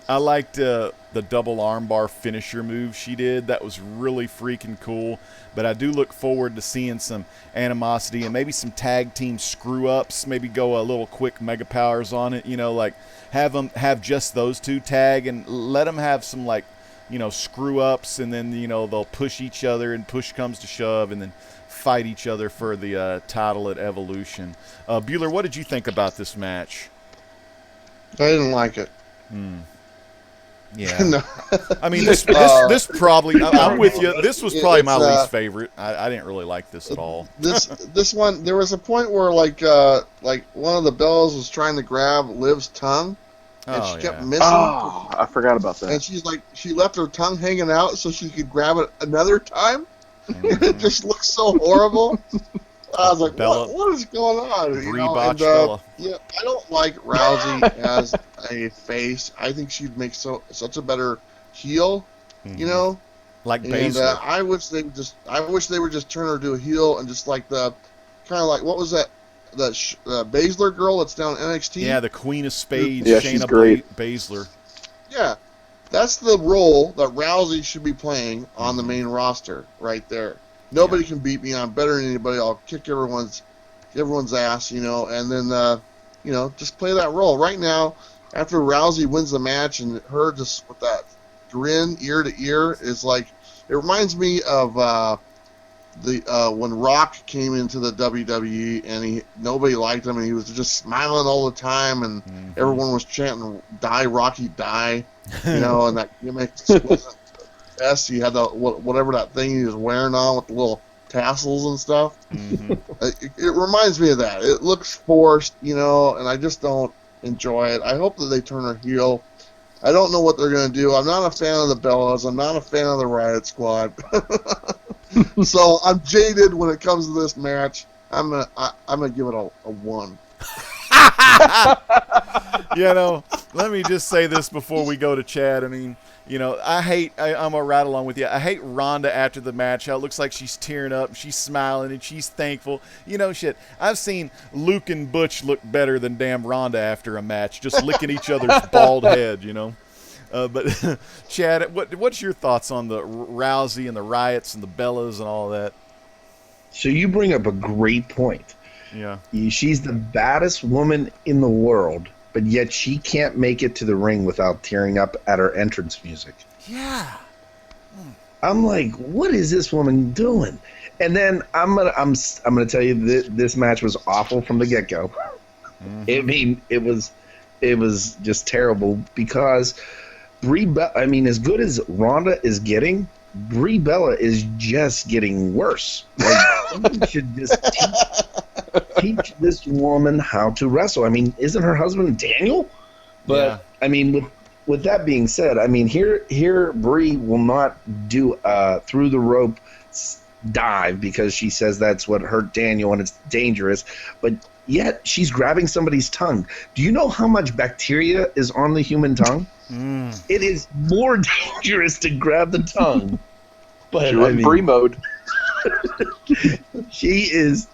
I liked the double armbar finisher move she did. That was really freaking cool. But I do look forward to seeing some animosity and maybe some tag team screw-ups. Maybe go a little quick mega powers on it. Like have just those two tag and let them have some screw-ups, and then they'll push each other and push comes to shove, and then fight each other for the title at Evolution. Bueller, what did you think about this match? I didn't like it. Yeah. No. I mean, this probably, I'm with you. This was probably my least favorite. I didn't really like this at all. This one, there was a point where like one of the Bellas was trying to grab Liv's tongue, and she kept missing. Oh, I forgot about that. And she left her tongue hanging out so she could grab it another time. Mm-hmm. It just looked so horrible. I was like, Bella, what is going on? Bella. Yeah, I don't like Rousey as a face. I think she'd make such a better heel. Like And Baszler. I wish they would just turn her to a heel and just like the kind of like, what was that? The Baszler girl that's down NXT. Yeah, the Queen of Spades, Yeah, she's Shayna great. Baszler. Yeah, that's the role that Rousey should be playing on the main roster right there. Nobody can beat me. I'm better than anybody. I'll kick everyone's ass, and then just play that role. Right now, after Rousey wins the match and her just with that grin ear to ear is like, it reminds me of when Rock came into the WWE and nobody liked him and he was just smiling all the time and everyone was chanting "Die Rocky Die," and that gimmick wasn't best. He had whatever that thing he was wearing on with the little tassels and stuff. It reminds me of that. It looks forced, and I just don't enjoy it. I hope that they turn her heel. I don't know what they're going to do. I'm not a fan of the Bellas. I'm not a fan of the Riot Squad. So I'm jaded when it comes to this match. I'm gonna give it a 1. Let me just say this before we go to Chad. I mean, I'm gonna ride along with you. I hate Ronda after the match. How it looks like she's tearing up, she's smiling, and she's thankful. Shit. I've seen Luke and Butch look better than damn Ronda after a match, just licking each other's bald head. But Chad, what's your thoughts on the Rousey and the Riots and the Bellas and all that? So you bring up a great point. Yeah. She's the baddest woman in the world, but yet she can't make it to the ring without tearing up at her entrance music. Yeah. I'm like, what is this woman doing? And then I'm gonna tell you that this match was awful from the get-go. I mean, it was just terrible because Brie Bella, I mean, as good as Ronda is getting, Brie Bella is just getting worse. Like, someone should just teach this woman how to wrestle. I mean, isn't her husband Daniel? But I mean, with that being said, I mean, here Brie will not do through the rope dive because she says that's what hurt Daniel and it's dangerous. But yet she's grabbing somebody's tongue. Do you know how much bacteria is on the human tongue? It is more dangerous to grab the tongue. But you're in Brie mode. She is.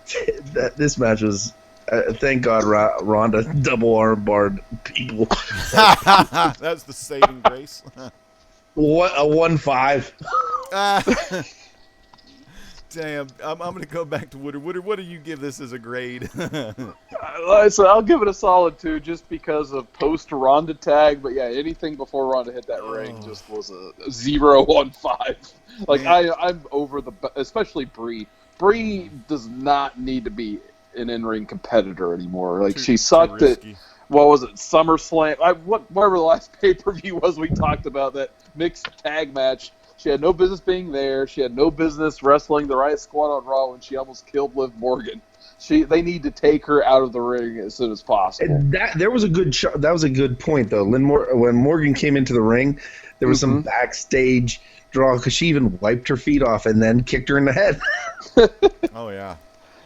This match was. Thank God, Ronda double arm barred people. That's the saving grace. What a 1-5. Damn, I'm going to go back to Woodard. Woodard, what do you give this as a grade? So I'll give it a solid 2 just because of post-Ronda tag. But yeah, anything before Ronda hit that ring just was a 0-1-5. Like, I'm over especially Brie. Brie does not need to be an in-ring competitor anymore. Like, she sucked at, what was it, SummerSlam? Whatever the last pay-per-view was we talked about, that mixed tag match. She had no business being there. She had no business wrestling the Riot Squad on Raw when she almost killed Liv Morgan. They need to take her out of the ring as soon as possible. And that was a good point though. When Morgan came into the ring, there was some backstage draw because she even wiped her feet off and then kicked her in the head. Oh yeah.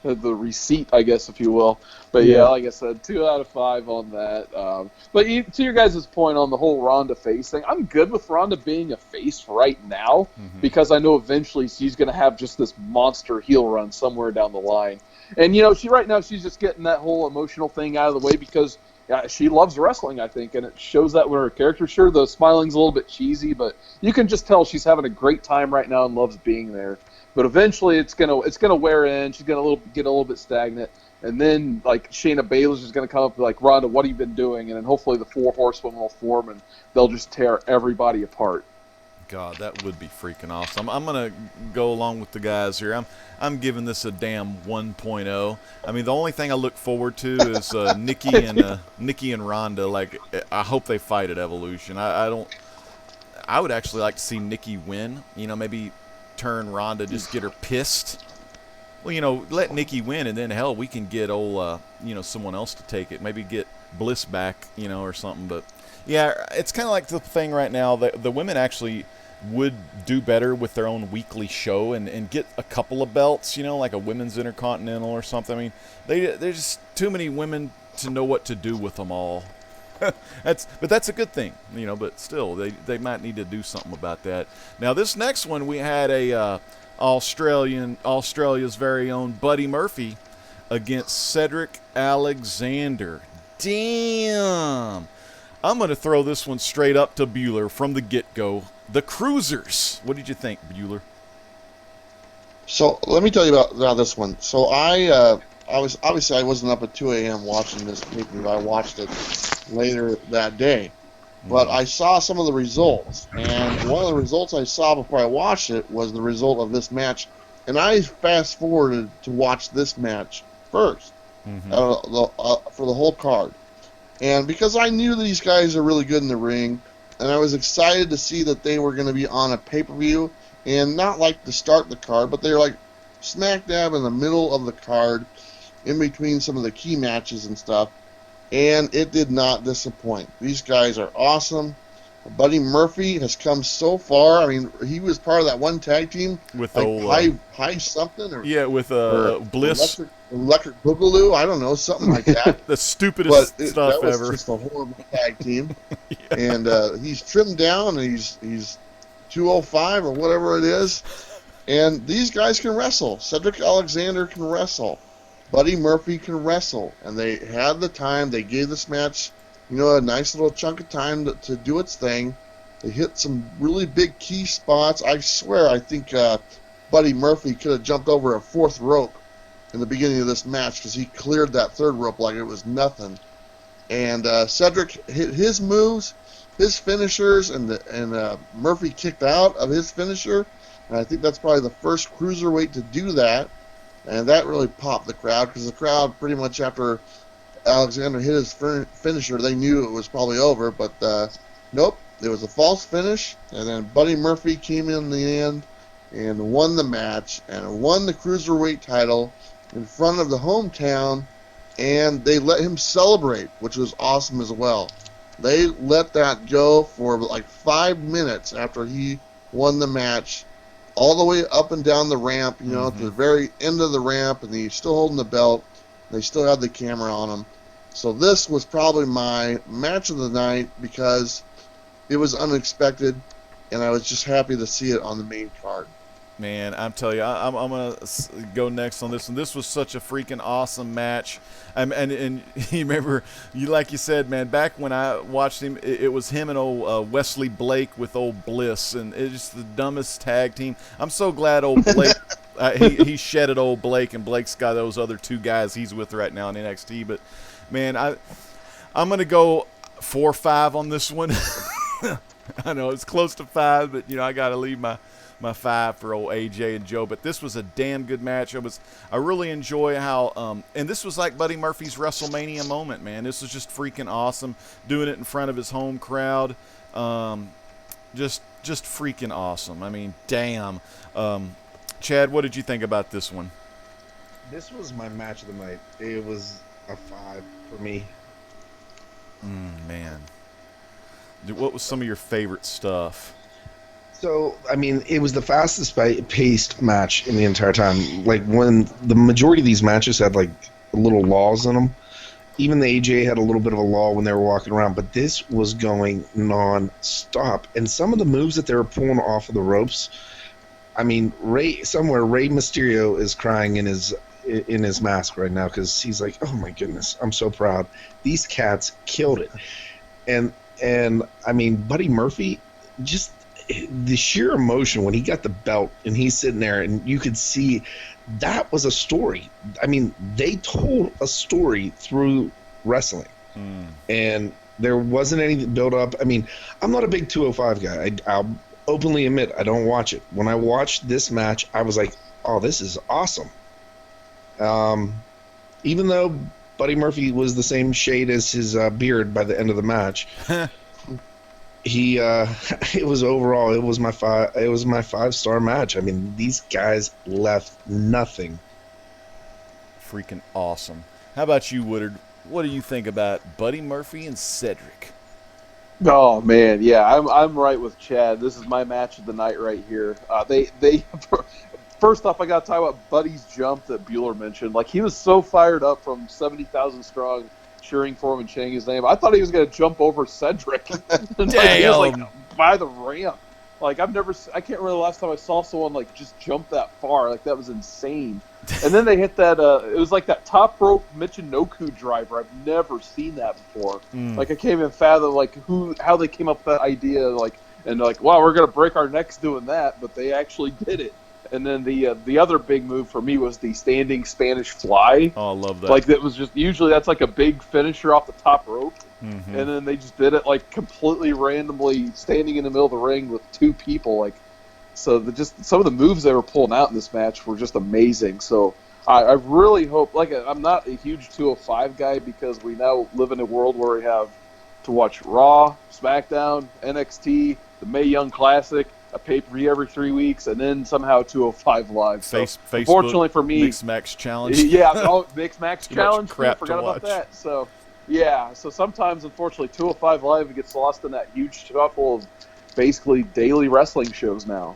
The receipt, I guess, if you will. But yeah, like I said, 2 out of 5 on that. But to your guys' point on the whole Ronda face thing, I'm good with Ronda being a face right now because I know eventually she's going to have just this monster heel run somewhere down the line. And, right now she's just getting that whole emotional thing out of the way because she loves wrestling, I think, and it shows that with her character. Sure, the smiling's a little bit cheesy, but you can just tell she's having a great time right now and loves being there. But eventually, it's gonna wear in. She's gonna get a little bit stagnant, and then like Shayna Baszler's just gonna come up and be like, Ronda, what have you been doing? And then hopefully the 4 horsewomen will form and they'll just tear everybody apart. God, that would be freaking awesome. I'm gonna go along with the guys here. I'm giving this a damn 1.0. I mean, the only thing I look forward to is Nikki and Ronda. Like, I hope they fight at Evolution. I would actually like to see Nikki win. Maybe turn Ronda, just get her pissed. Well, let Nikki win, and then hell, we can get someone else to take it. Maybe get Bliss back, or something. But yeah, it's kind of like the thing right now that the women actually would do better with their own weekly show and get a couple of belts, like a women's Intercontinental or something. I mean, there's just too many women to know what to do with them all. That's a good thing, but still they might need to do something about that. Now this next one, we had a Australia's very own Buddy Murphy against Cedric Alexander. Damn. I'm going to throw this one straight up to Bueller from the get-go. The Cruisers. What did you think, Bueller? So let me tell you about this one. So I wasn't up at 2 a.m. watching this pay-per-view. I watched it later that day. But I saw some of the results, and one of the results I saw before I watched it was the result of this match. And I fast-forwarded to watch this match first for the whole card. And because I knew these guys are really good in the ring, and I was excited to see that they were going to be on a pay-per-view, and not like to start the card, but they were like smack dab in the middle of the card, in between some of the key matches and stuff, and it did not disappoint. These guys are awesome. Buddy Murphy has come so far. I mean, he was part of that one tag team with like high something, or with Bliss, Electric Boogaloo. I don't know, something like that. The stupidest stuff that was ever. Just a horrible tag team. And he's trimmed down. And he's 205 or whatever it is. And these guys can wrestle. Cedric Alexander can wrestle. Buddy Murphy can wrestle. And they had the time. They gave this match, a nice little chunk of time to do its thing. They hit some really big key spots. I swear, I think Buddy Murphy could have jumped over a 4th rope in the beginning of this match because he cleared that 3rd rope like it was nothing. And Cedric hit his moves, his finishers, and Murphy kicked out of his finisher. And I think that's probably the first cruiserweight to do that. And that really popped the crowd because the crowd pretty much after Alexander hit his finisher, they knew it was probably over. But nope, it was a false finish. And then Buddy Murphy came in the end and won the match and won the cruiserweight title in front of the hometown, and they let him celebrate, which was awesome as well. They let that go for like 5 minutes after he won the match, all the way up and down the ramp, to the very end of the ramp, and he's still holding the belt. They still had the camera on him. So this was probably my match of the night because it was unexpected, and I was just happy to see it on the main card. Man, I'm telling you, I'm going to go next on this one. This was such a freaking awesome match. And you remember, like you said, man, back when I watched him, it was him and old Wesley Blake with old Bliss. And it's just the dumbest tag team. I'm so glad old Blake, he shedded old Blake, and Blake's got those other 2 guys he's with right now in NXT. But, man, I'm going to go 4 or 5 on this one. I know it's close to 5, but, I got to leave my 5 for old AJ and Joe. But this was a damn good match. I really enjoy how and this was like Buddy Murphy's WrestleMania moment, man. This was just freaking awesome, doing it in front of his home crowd. Just just freaking awesome. I mean, damn. Chad, what did you think about this one? This was my match of the night. It was a 5 for me. Man. What was some of your favorite stuff? So, I mean, it was the fastest paced match in the entire time. Like, when the majority of these matches had, like, little laws in them. Even the AJ had a little bit of a law when they were walking around, but this was going non-stop. And some of the moves that they were pulling off of the ropes, I mean, Rey Mysterio is crying in his mask right now because he's like, oh my goodness, I'm so proud. These cats killed it. And I mean, Buddy Murphy, just the sheer emotion when he got the belt and he's sitting there and you could see that was a story. I mean, they told a story through wrestling. And there wasn't any build up. I mean, I'm not a big 205 guy. I'll openly admit I don't watch it. When I watched this match, I was like, oh, this is awesome. Even though Buddy Murphy was the same shade as his beard by the end of the match, it was my 5-star match. I mean, these guys left nothing. Freaking awesome. How about you, Woodard? What do you think about Buddy Murphy and Cedric? Oh man, yeah, I'm right with Chad. This is my match of the night right here. They first off, I got to talk about Buddy's jump that Bueller mentioned. Like, he was so fired up from 70,000 strong, cheering for him and chanting his name. I thought he was going to jump over Cedric. Damn. He was like by the ramp. Like, I can't remember the last time I saw someone like just jump that far. Like, that was insane. And then they hit that. It was like that top rope Michinoku driver. I've never seen that before. Like, I can't even fathom how they came up with that idea. Like, and like, wow, we're gonna break our necks doing that, but they actually did it. And then the other big move for me was the standing Spanish fly. Oh, I love that. Like, that was just usually that's like a big finisher off the top rope. And then they just did it like completely randomly, standing in the middle of the ring with two people. Like, so just some of the moves they were pulling out in this match were just amazing. So I really hope. Like, I'm not a huge 205 guy because we now live in a world where we have to watch Raw, SmackDown, NXT, the Mae Young Classic, a pay-per-view every 3 weeks, and then somehow 205 Live. So, Facebook, unfortunately for me, Mixed Max Challenge. Yeah, Mixed Max Too much Challenge. crap I forgot to about watch. that. So, yeah. So sometimes, unfortunately, 205 Live gets lost in that huge shuffle of basically daily wrestling shows now.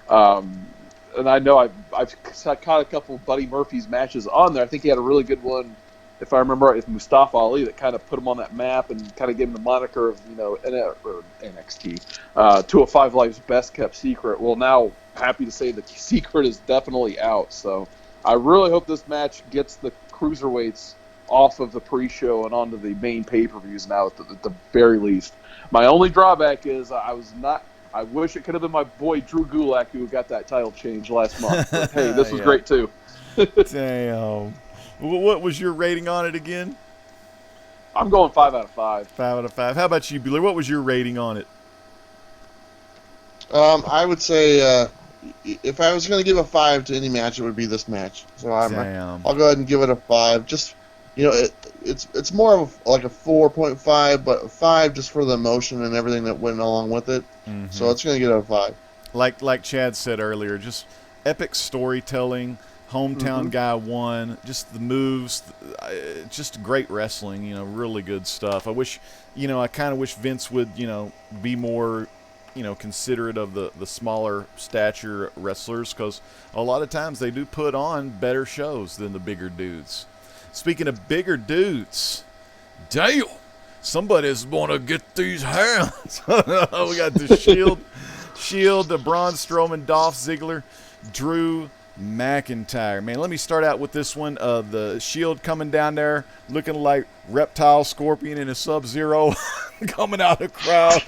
And I know I've caught a couple of Buddy Murphy's matches on there. I think he had a really good one, if I remember right, with Mustafa Ali that kind of put him on that map and kind of gave him the moniker of, NXT, 205 Live's best kept secret. Well, now, happy to say the secret is definitely out. So I really hope this match gets the cruiserweights off of the pre-show and onto the main pay-per-views now at the very least. My only drawback is I wish it could have been my boy Drew Gulak who got that title change last month. But, hey, this was great too. Damn. What was your rating on it again? I'm going 5 out of 5. 5 out of 5. How about you, Bueller? What was your rating on it? I would say if I was going to give a 5 to any match, it would be this match. So I'll go ahead and give it a 5. Just, it's more of like a 4.5, but a 5 just for the emotion and everything that went along with it. So it's going to get a 5. Like Chad said earlier, just epic storytelling. Hometown guy won. Just the moves, just great wrestling. Really good stuff. I kind of wish Vince would, be more, considerate of the smaller stature wrestlers, because a lot of times they do put on better shows than the bigger dudes. Speaking of bigger dudes, damn, somebody's gonna get these hands. We got the Shield, the Braun Strowman, Dolph Ziggler, Drew McIntyre. Man, let me start out with this one. The Shield coming down there looking like Reptile Scorpion in a Sub-Zero coming out of the crowd.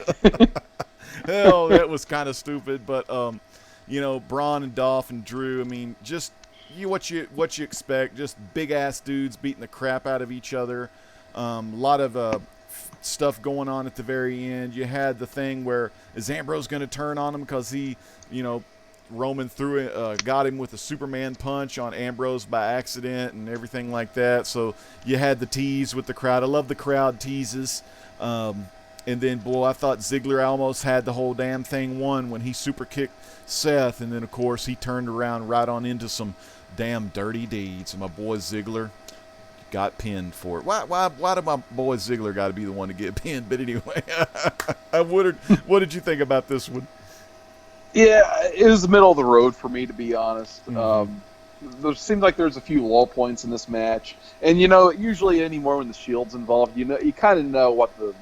Hell, that was kind of stupid, but Braun and Dolph and Drew, I mean, just what you expect, just big ass dudes beating the crap out of each other. A lot of stuff going on at the very end. You had the thing where is Ambrose going to turn on him because he, Roman got him with a Superman punch on Ambrose by accident and everything like that. So you had the tease with the crowd. I love the crowd teases. And then, boy, I thought Ziggler almost had the whole damn thing won when he super kicked Seth. And then, of course, he turned around right on into some damn dirty deeds. And my boy Ziggler got pinned for it. Why did my boy Ziggler got to be the one to get pinned? But anyway, what did you think about this one? Yeah, it was the middle of the road for me, to be honest. There seemed like there's a few low points in this match, and usually anymore when the Shield's involved, you kind of know what the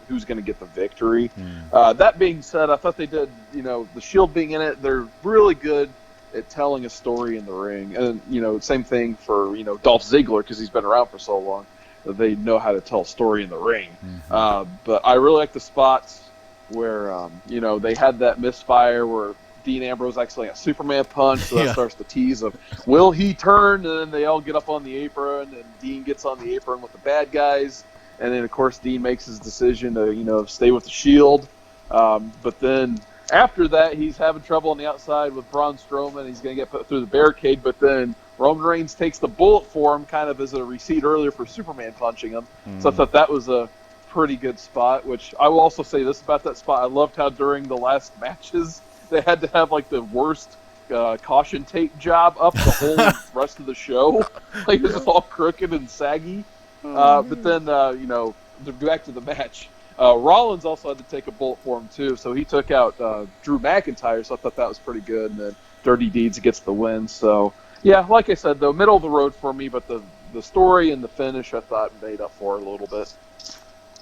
who's going to get the victory. That being said, I thought they did, the Shield being in it, they're really good at telling a story in the ring, and same thing for Dolph Ziggler, because he's been around for so long that they know how to tell a story in the ring. But I really like the spots where they had that misfire where Dean Ambrose actually a Superman punch, so that starts the tease of will he turn, and then they all get up on the apron, and Dean gets on the apron with the bad guys, and then of course Dean makes his decision to stay with the Shield, but then after that he's having trouble on the outside with Braun Strowman. He's going to get put through the barricade, but then Roman Reigns takes the bullet for him, kind of as a receipt earlier for Superman punching him. So I thought that was a pretty good spot, which I will also say this about that spot. I loved how during the last matches they had to have like the worst caution tape job up the whole rest of the show. Like it was all crooked and saggy. But then, back to the match. Rollins also had to take a bullet for him too, so he took out Drew McIntyre, so I thought that was pretty good. And then Dirty Deeds gets the win. So, yeah, like I said, though, middle of the road for me, but the story and the finish I thought made up for it a little bit.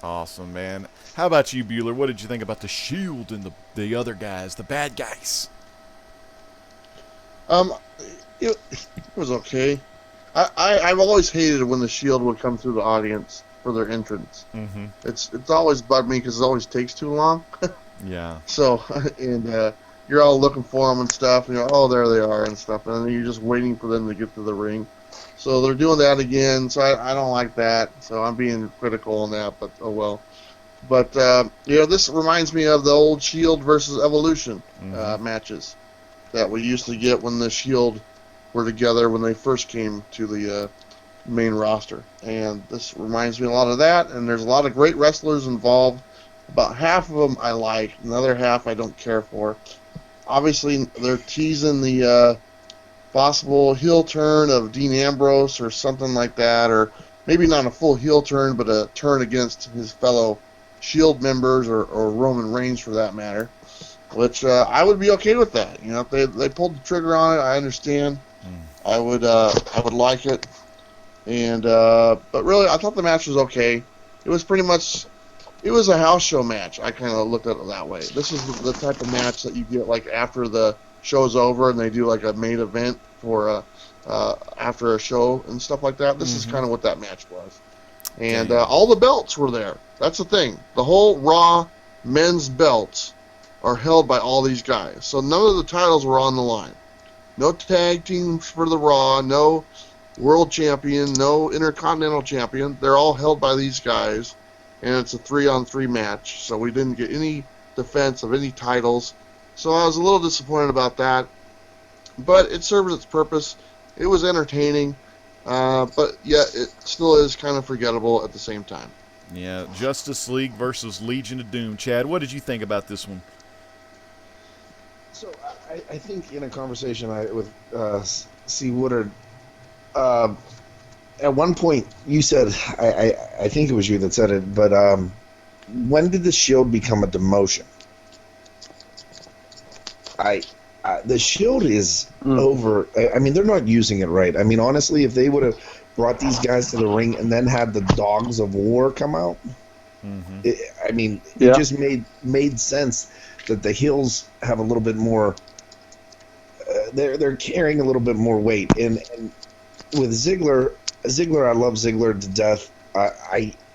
Awesome, man. How about you, Bueller? What did you think about the Shield and the other guys, the bad guys? It was okay. I've always hated when the Shield would come through the audience for their entrance. It's always bugged me because it always takes too long. Yeah. So, and you're all looking for them and stuff, and oh, there they are and stuff, and then you're just waiting for them to get to the ring. So they're doing that again, so I don't like that. So I'm being critical on that, but oh well. But, this reminds me of the old Shield versus Evolution matches that we used to get when the Shield were together when they first came to the main roster. And this reminds me a lot of that, and there's a lot of great wrestlers involved. About half of them I like, another half I don't care for. Obviously, they're teasing the possible heel turn of Dean Ambrose or something like that, or maybe not a full heel turn, but a turn against his fellow Shield members or Roman Reigns for that matter, which I would be okay with that. If they pulled the trigger on it, I understand. I would like it, and but really I thought the match was okay. It was pretty much it was a house show match. I kind of looked at it that way. This is the type of match that you get like after the show's over and they do like a main event for after a show and stuff like that. This is kind of what that match was. And all the belts were there. That's the thing. The whole Raw men's belts are held by all these guys. So none of the titles were on the line. No tag teams for the Raw, no world champion, no intercontinental champion. They're all held by these guys. And it's a 3-on-3 match. So we didn't get any defense of any titles. So I was a little disappointed about that. But it served its purpose. It was entertaining. But yet it still is kind of forgettable at the same time. Yeah, Justice League versus Legion of Doom. Chad, what did you think about this one? So I think in a conversation with C. Woodard, at one point you said, I think it was you that said it, but when did the Shield become a demotion? The Shield is over. I mean, they're not using it right. I mean, honestly, if they would have brought these guys to the ring and then had the Dogs of War come out, it just made sense that the heels have a little bit more. They're carrying a little bit more weight, and with Ziggler, I love Ziggler to death.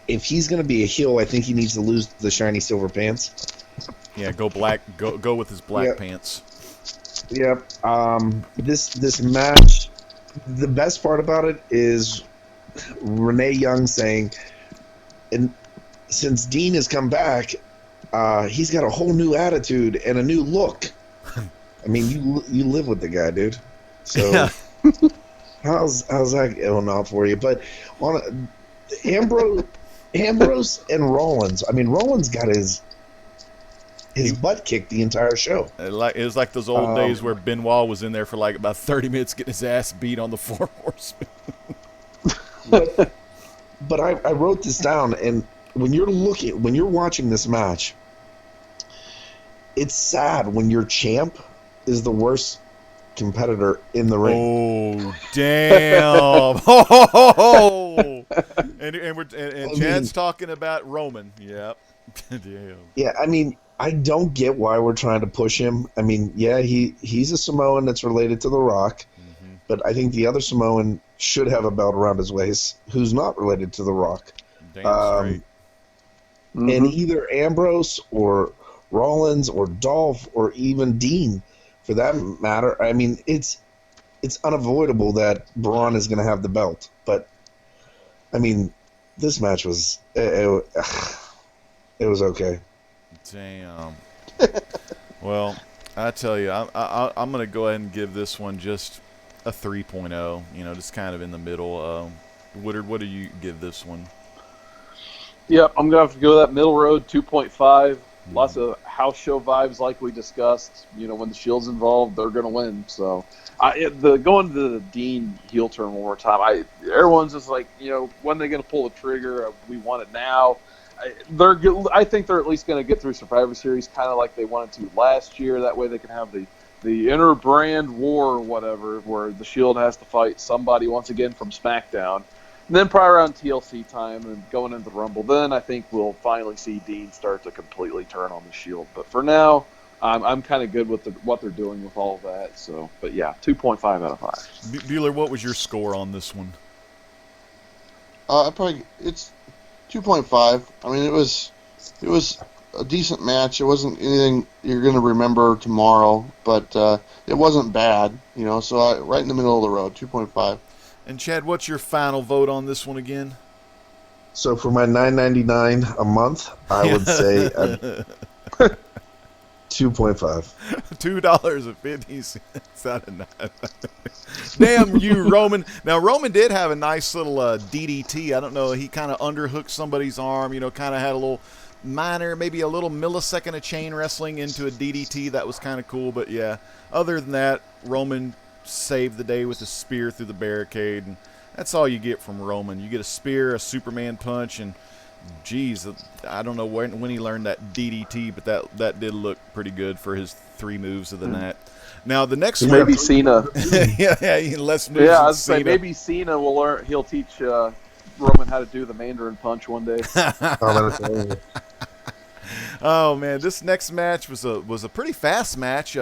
If he's going to be a heel, I think he needs to lose the shiny silver pants. Yeah, go black. Go with his black pants. Yep. This match, the best part about it is Renee Young saying, and since Dean has come back, he's got a whole new attitude and a new look. I mean, you live with the guy, dude. So how's that going on for you? But on Ambrose, Ambrose and Rollins. I mean, Rollins got his butt kicked the entire show. It was like those old days where Benoit was in there for like about 30 minutes getting his ass beat on the 4 horsemen. But I wrote this down, and when you're watching this match, it's sad when your champ is the worst competitor in the ring. Oh, damn. And Chad's talking about Roman. Yep. Damn. Yeah, I mean, I don't get why we're trying to push him. I mean, yeah, he's a Samoan that's related to The Rock, but I think the other Samoan should have a belt around his waist who's not related to The Rock. Damn straight. And either Ambrose or Rollins or Dolph or even Dean, for that matter. I mean, it's unavoidable that Braun is going to have the belt. But, I mean, this match was it was okay. Damn. Well, I tell you, I'm going to go ahead and give this one just a 3.0. You know, just kind of in the middle. Woodard, what do you give this one? Yep, I'm going to have to go that middle road, 2.5. Lots of house show vibes like we discussed. You know, when the Shield's involved, they're going to win. So, going to the Dean heel turn one more time, everyone's just like, you know, when are they going to pull the trigger? We want it now. I think they're at least going to get through Survivor Series kind of like they wanted to last year. That way they can have the inter-brand war or whatever, where the Shield has to fight somebody once again from SmackDown. And then probably around TLC time and going into the Rumble, then I think we'll finally see Dean start to completely turn on the Shield. But for now, I'm kind of good with what they're doing with all of that. So, but yeah, 2.5 out of 5. Bueller, what was your score on this one? It's 2.5. I mean, it was a decent match. It wasn't anything you're going to remember tomorrow, but it wasn't bad, you know. So right in the middle of the road, 2.5. And Chad, what's your final vote on this one again? So for my $9.99 a month, I would say 2.5. $2.50 out of 9. Damn you, Roman. Now, Roman did have a nice little DDT. I don't know. He kind of underhooked somebody's arm, you know, kind of had a little minor, maybe a little millisecond of chain wrestling into a DDT. That was kind of cool. But, yeah, other than that, Roman saved the day with a spear through the barricade. And that's all you get from Roman. You get a spear, a Superman punch, and geez, I don't know when he learned that DDT, but that did look pretty good for his 3 moves of the night. Now the next one, maybe Cena. yeah, less moves. Yeah, than I'd say Cena. maybe Cena will learn. He'll teach Roman how to do the Mandarin punch one day. Oh man, this next match was a pretty fast match.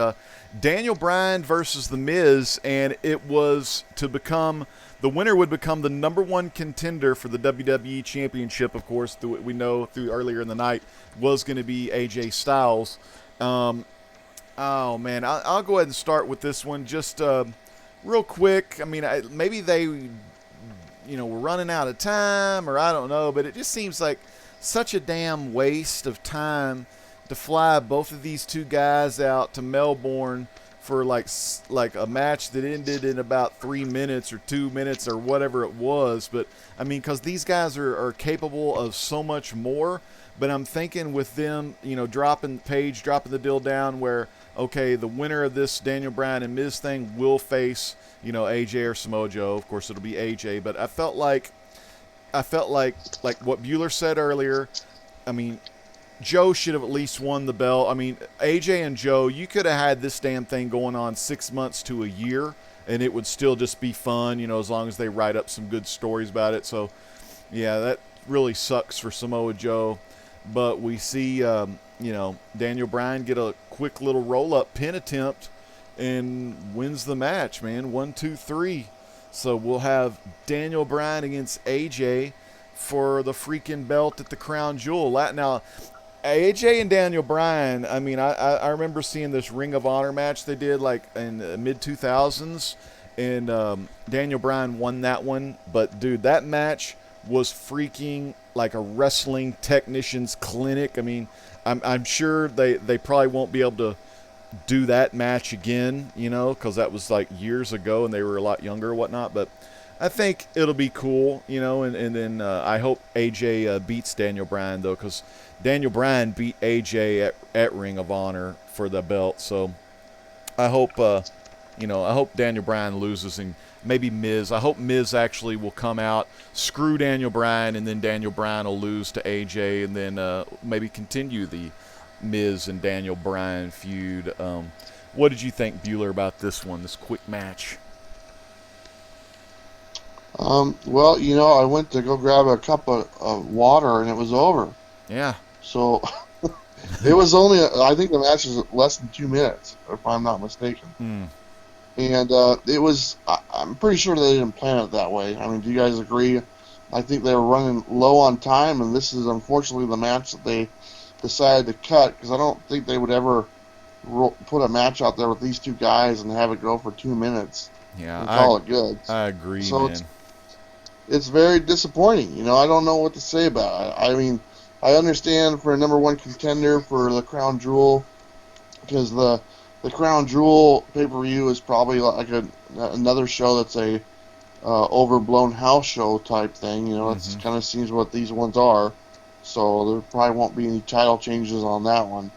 Daniel Bryan versus The Miz, and it was to become the winner would become the #1 contender for the WWE Championship. Of course, we know through earlier in the night was going to be AJ Styles. Oh man, I'll go ahead and start with this one just real quick. I mean, maybe they, were running out of time, or I don't know, but it just seems like such a damn waste of time to fly both of these two guys out to Melbourne for like a match that ended in about 3 minutes or 2 minutes or whatever it was. But I mean, because these guys are capable of so much more. But I'm thinking with them, dropping the deal down where, okay, the winner of this Daniel Bryan and Miz thing will face, AJ or Samoa Joe. Of course, it'll be AJ. But I felt like what Bueller said earlier. I mean, Joe should have at least won the belt. I mean, AJ and Joe, you could have had this damn thing going on 6 months to a year, and it would still just be fun, as long as they write up some good stories about it. So, yeah, that really sucks for Samoa Joe. But we see, Daniel Bryan get a quick little roll-up pin attempt and wins the match, man. 1, 2, 3. So we'll have Daniel Bryan against AJ for the freaking belt at the Crown Jewel. Now, AJ and Daniel Bryan, I mean, I remember seeing this Ring of Honor match they did like in the mid-2000s, and Daniel Bryan won that one. But, dude, that match was freaking like a wrestling technician's clinic. I mean, I'm sure they probably won't be able to do that match again, because that was like years ago and they were a lot younger or whatnot. But I think it'll be cool, and then I hope AJ beats Daniel Bryan, though, because Daniel Bryan beat AJ at Ring of Honor for the belt. So I hope, I hope Daniel Bryan loses, and maybe Miz. I hope Miz actually will come out, screw Daniel Bryan, and then Daniel Bryan will lose to AJ, and then maybe continue the Miz and Daniel Bryan feud. What did you think, Bueller, about this quick match? Well, I went to go grab a cup of water, and it was over. Yeah. So it was only, I think the match was less than 2 minutes, if I'm not mistaken. And it was, I'm pretty sure they didn't plan it that way. I mean, do you guys agree? I think they were running low on time, and this is unfortunately the match that they decided to cut, because I don't think they would ever put a match out there with these two guys and have it go for 2 minutes and call it good. I agree, so man. It's very disappointing. I don't know what to say about it. I mean, I understand for a number one contender for the Crown Jewel, because the Crown Jewel pay-per-view is probably like another show that's a overblown house show type thing. It kind of seems what these ones are. So there probably won't be any title changes on that one.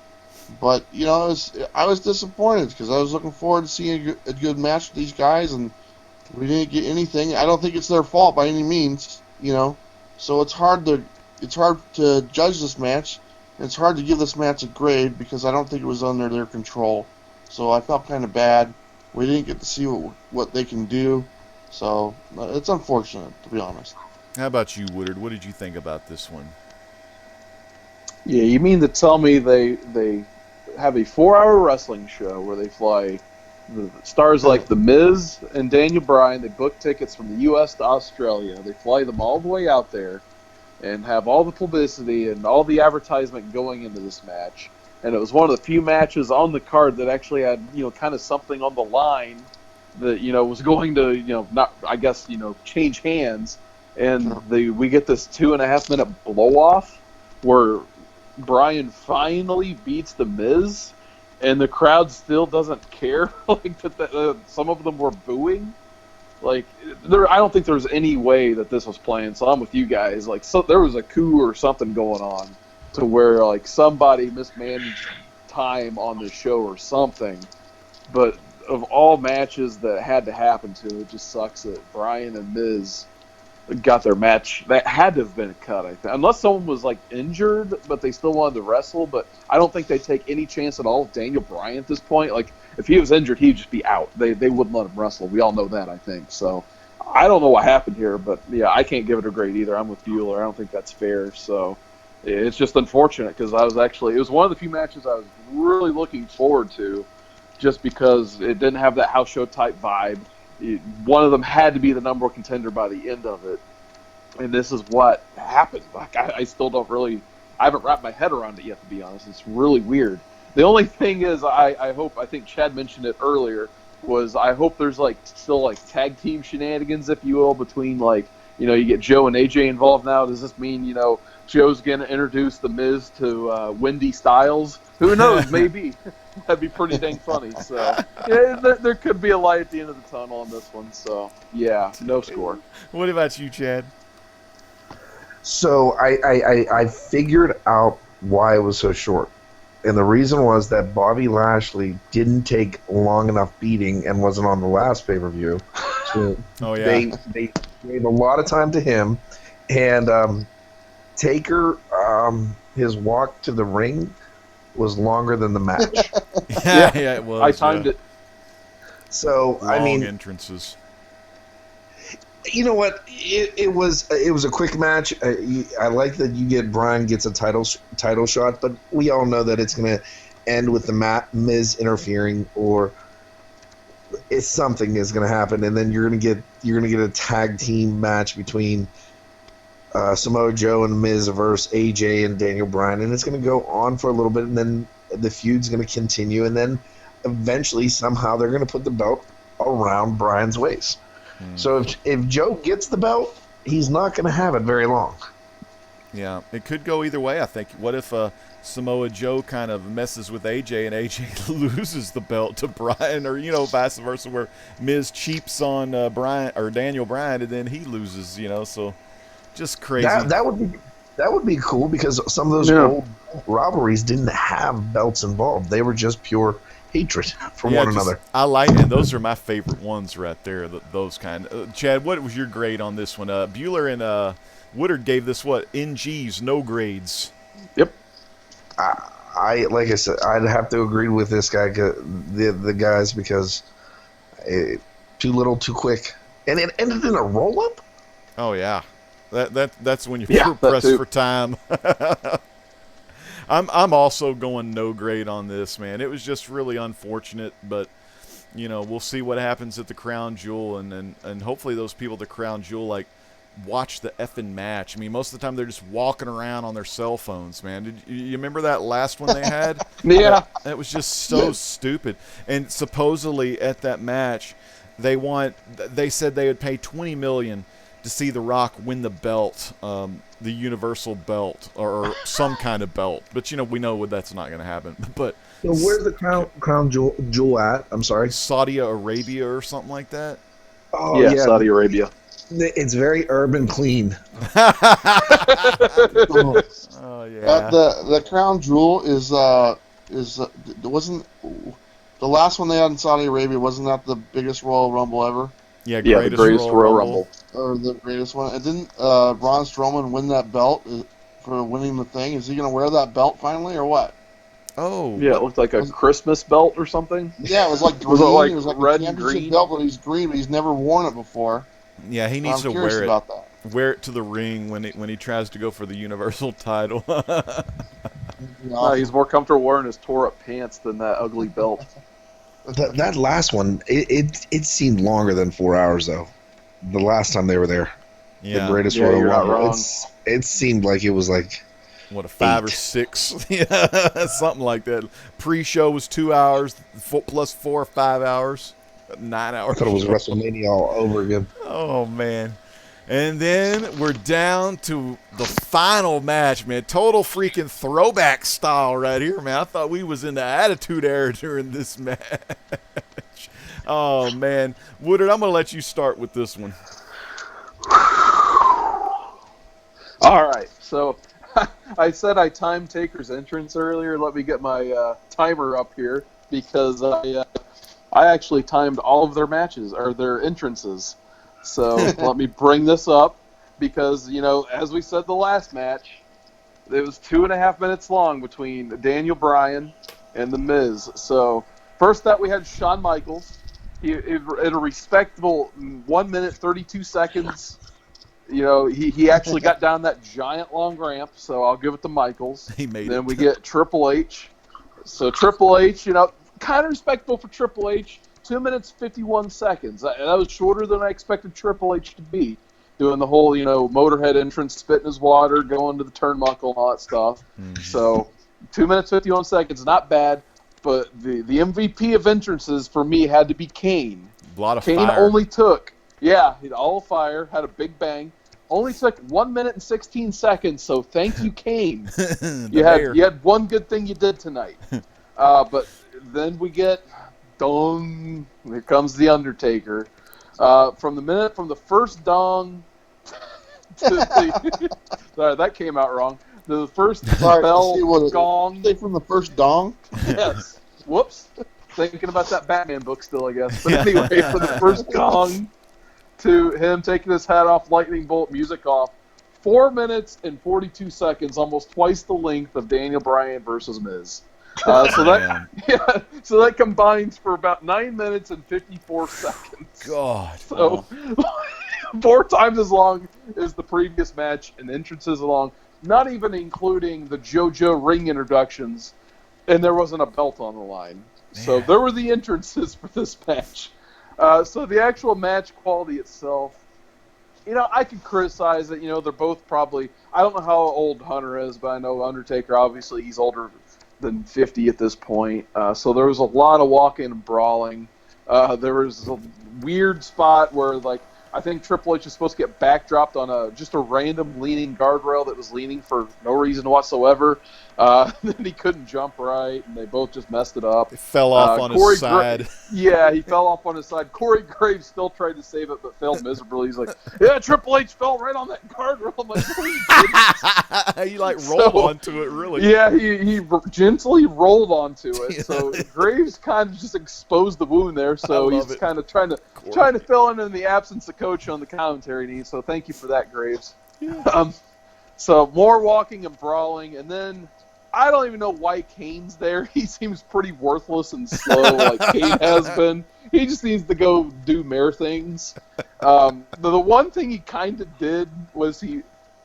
But, I was disappointed because I was looking forward to seeing a good match with these guys, and we didn't get anything. I don't think it's their fault by any means, So it's hard to judge this match. It's hard to give this match a grade because I don't think it was under their control. So I felt kind of bad. We didn't get to see what they can do. So it's unfortunate, to be honest. How about you, Woodard? What did you think about this one? Yeah, you mean to tell me they have a 4-hour wrestling show where they fly the stars like The Miz and Daniel Bryan, they book tickets from the U.S. to Australia. They fly them all the way out there and have all the publicity and all the advertisement going into this match. And it was one of the few matches on the card that actually had, kind of something on the line that, was going to, not, I guess, change hands. And we get this 2.5 minute blow off where Bryan finally beats The Miz, and the crowd still doesn't care. Some of them were booing. I don't think there was any way that this was planned. So I'm with you guys. So there was a coup or something going on to where somebody mismanaged time on the show or something. But of all matches that had to happen to, it just sucks that Bryan and Miz got their match. That had to have been a cut, I think. Unless someone was injured, but they still wanted to wrestle. But I don't think they take any chance at all with Daniel Bryan at this point. If he was injured, he'd just be out. They wouldn't let him wrestle. We all know that, I think. So I don't know what happened here, but yeah, I can't give it a grade either. I'm with Bueller. I don't think that's fair. So it's just unfortunate because it was one of the few matches I was really looking forward to, just because it didn't have that house show type vibe. One of them had to be the number one contender by the end of it, and this is what happened. I still don't really, I haven't wrapped my head around it yet, to be honest. It's really weird. The only thing is, I think Chad mentioned it earlier, was I hope there's still tag team shenanigans, if you will, between you get Joe and AJ involved now. Does this mean Joe's gonna introduce The Miz to Wendy Styles? Who knows? Maybe. That'd be pretty dang funny. So yeah, there could be a light at the end of the tunnel on this one. So yeah, no score. What about you, Chad? So I figured out why it was so short. And the reason was that Bobby Lashley didn't take long enough beating and wasn't on the last pay-per-view. So they gave a lot of time to him. And Taker, his walk to the ring was longer than the match. yeah, it was. I timed it. So, Long entrances. You know what? It was a quick match. I like that Bryan gets a title shot, but we all know that it's going to end with the Miz interfering, or something is going to happen, and then you're going to get a tag team match between Samoa Joe and Miz versus AJ and Daniel Bryan, and it's going to go on for a little bit, and then the feud's going to continue, and then eventually somehow they're going to put the belt around Bryan's waist. So if Joe gets the belt, he's not going to have it very long. Yeah, it could go either way, I think. What if Samoa Joe kind of messes with AJ and AJ loses the belt to Bryan, or, vice versa, where Miz cheaps on Bryan or Daniel Bryan and then he loses, so just crazy. That would be cool, because some of those old rivalries didn't have belts involved. They were just pure hatred for one another. I like, and those are my favorite ones right there, those kind. Chad, what was your grade on this one? Bueller and Woodard gave this what? NGs, no grades. Yep. I like I said, I'd have to agree with this guy, the guys, because too little, too quick, and it ended in a roll up. Oh yeah, that's when you're pressed for time. I'm also going no grade on this, man. It was just really unfortunate, but we'll see what happens at the Crown Jewel, and hopefully those people at the Crown Jewel watch the effing match. I mean, most of the time they're just walking around on their cell phones, man. Did you remember that last one they had? Yeah. That was just so stupid. And supposedly at that match, they said they would pay $20 million to see The Rock win the belt, the Universal belt, or some kind of belt. But we know that's not going to happen. But So where's the crown jewel at? I'm sorry. Saudi Arabia or something like that. Oh yeah, Saudi Arabia. It's very urban clean. Oh yeah. The crown jewel wasn't the last one they had in Saudi Arabia, wasn't that the biggest Royal Rumble ever? Yeah, the greatest Royal Rumble. Or the greatest one. And didn't Braun Strowman win that belt for winning the thing? Is he going to wear that belt finally, or what? Oh. Yeah, it looked like a Christmas belt or something. Yeah, it was like green. Was it it was like red a and championship green? belt, but he's green, but he's never worn it before. Yeah, he needs to curious wear it. About that. Wear it to the ring when he tries to go for the Universal title. No, he's more comfortable wearing his tore-up pants than that ugly belt. That last one, it seemed longer than 4 hours, though. The last time they were there. Yeah. The greatest Yeah, Royal you're not Rumble. wrong. It seemed like it was like What, a 5 or 8. 6? Yeah, something like that. Pre-show was 2 hours, plus 4 or 5 hours. 9 hours. I thought it was WrestleMania all over again. Oh, man. And then we're down to the final match, man. Total freaking throwback style right here, man. I thought we was in the Attitude Era during this match. Oh, man. Woodard, I'm going to let you start with this one. All right, so I said I timed Taker's entrance earlier. Let me get my timer up here, because I actually timed all of their matches, or their entrances. So let me bring this up, because, as we said the last match, it was 2.5 minutes long between Daniel Bryan and The Miz. So first up, we had Shawn Michaels. He at a respectable 1 minute 32 seconds. He actually got down that giant long ramp, so I'll give it to Michaels. He made it. Then we get Triple H. So Triple H, kind of respectable for Triple H. 2 minutes 51 seconds. That was shorter than I expected Triple H to be, doing the whole Motorhead entrance, spitting his water, going to the turnbuckle, and all that stuff. Mm. So 2 minutes 51 seconds, not bad. But the MVP of entrances for me had to be Kane. A lot of Kane fire. only took, he had all fire, had a big bang. Only took 1 minute and 16 seconds, so thank you, Kane. you had one good thing you did tonight. But then we get, dong, here comes The Undertaker. From the first dong to the, sorry, that came out wrong. The first bell gong. From the first dong? Yes. Whoops. Thinking about that Batman book still, I guess. But anyway, from the first gong to him taking his hat off, lightning bolt, music off, 4 minutes and 42 seconds, almost twice the length of Daniel Bryan versus Miz. So that combines for about 9 minutes and 54 seconds. God. So 4 times as long as the previous match, and entrances along, not even including the JoJo ring introductions, and there wasn't a belt on the line. Man. So there were the entrances for this match. So the actual match quality itself, I could criticize it. They're both probably, I don't know how old Hunter is, but I know Undertaker, obviously, he's older than 50 at this point. So there was a lot of walking and brawling. There was a weird spot where, I think Triple H was supposed to get backdropped on just a random leaning guardrail that was leaning for no reason whatsoever. Then he couldn't jump right, and they both just messed it up. It fell off on his side. Yeah, he fell off on his side. Corey Graves still tried to save it, but failed miserably. He's like, yeah, Triple H fell right on that guardrail. I'm like, no, he didn't. He rolled onto it, really. Yeah, he gently rolled onto it. So Graves kind of just exposed the wound there. So he's kind of trying to fill in the absence of coach on the commentary team. So thank you for that, Graves. Yeah. So more walking and brawling, and then I don't even know why Kane's there. He seems pretty worthless and slow, like Kane has been. He just needs to go do mere things. The one thing he kind of did was he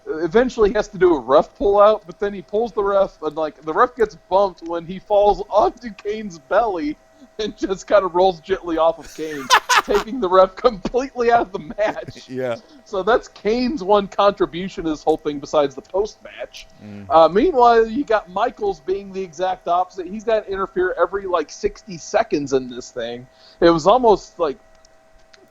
eventually has to do a ref pullout, but then he pulls the ref, and the ref gets bumped when he falls onto Kane's belly and just kind of rolls gently off of Kane, taking the ref completely out of the match. Yeah. So that's Kane's one contribution to this whole thing besides the post-match. Meanwhile, you got Michaels being the exact opposite. He's got to interfere every 60 seconds in this thing. It was almost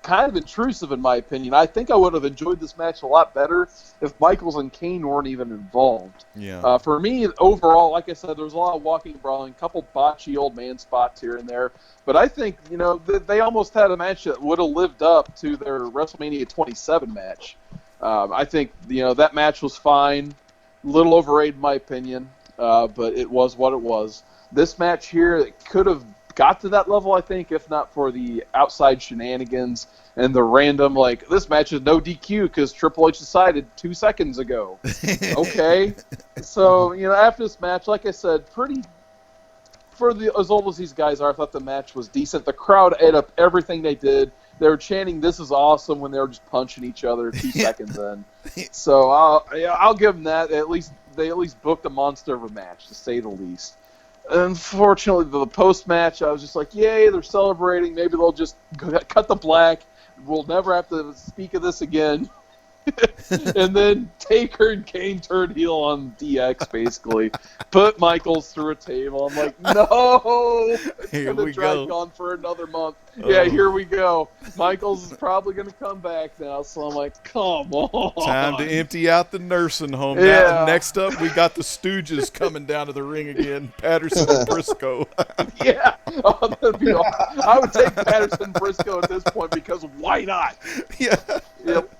kind of intrusive in my opinion. I think I would have enjoyed this match a lot better if Michaels and Kane weren't even involved. Yeah. For me, overall, like I said, there was a lot of walking, brawling, a couple botchy old man spots here and there. But I think, they almost had a match that would have lived up to their WrestleMania 27 match. I think, that match was fine. A little overrated in my opinion, but it was what it was. This match here, it could have got to that level, I think, if not for the outside shenanigans and the random, this match is no DQ because Triple H decided 2 seconds ago. Okay. So, after this match, like I said, as old as these guys are, I thought the match was decent. The crowd ate up everything they did. They were chanting, "This is awesome," when they were just punching each other 2 seconds in. So I'll give them that. They at least booked a monster of a match, to say the least. Unfortunately, the post-match, I was just like, yay, they're celebrating. Maybe they'll just cut the black. We'll never have to speak of this again. And then Taker and Kane turned heel on DX, basically. Put Michaels through a table. I'm like, no! It's going to drag on for another month. Yeah, here we go. Michaels is probably going to come back now, so I'm like, come on. Time to empty out the nursing home. Yeah. Now, next up, we got the Stooges coming down to the ring again. Patterson and Briscoe. Yeah. Oh, that'd be awesome. I would take Patterson and Briscoe at this point because why not? Yeah.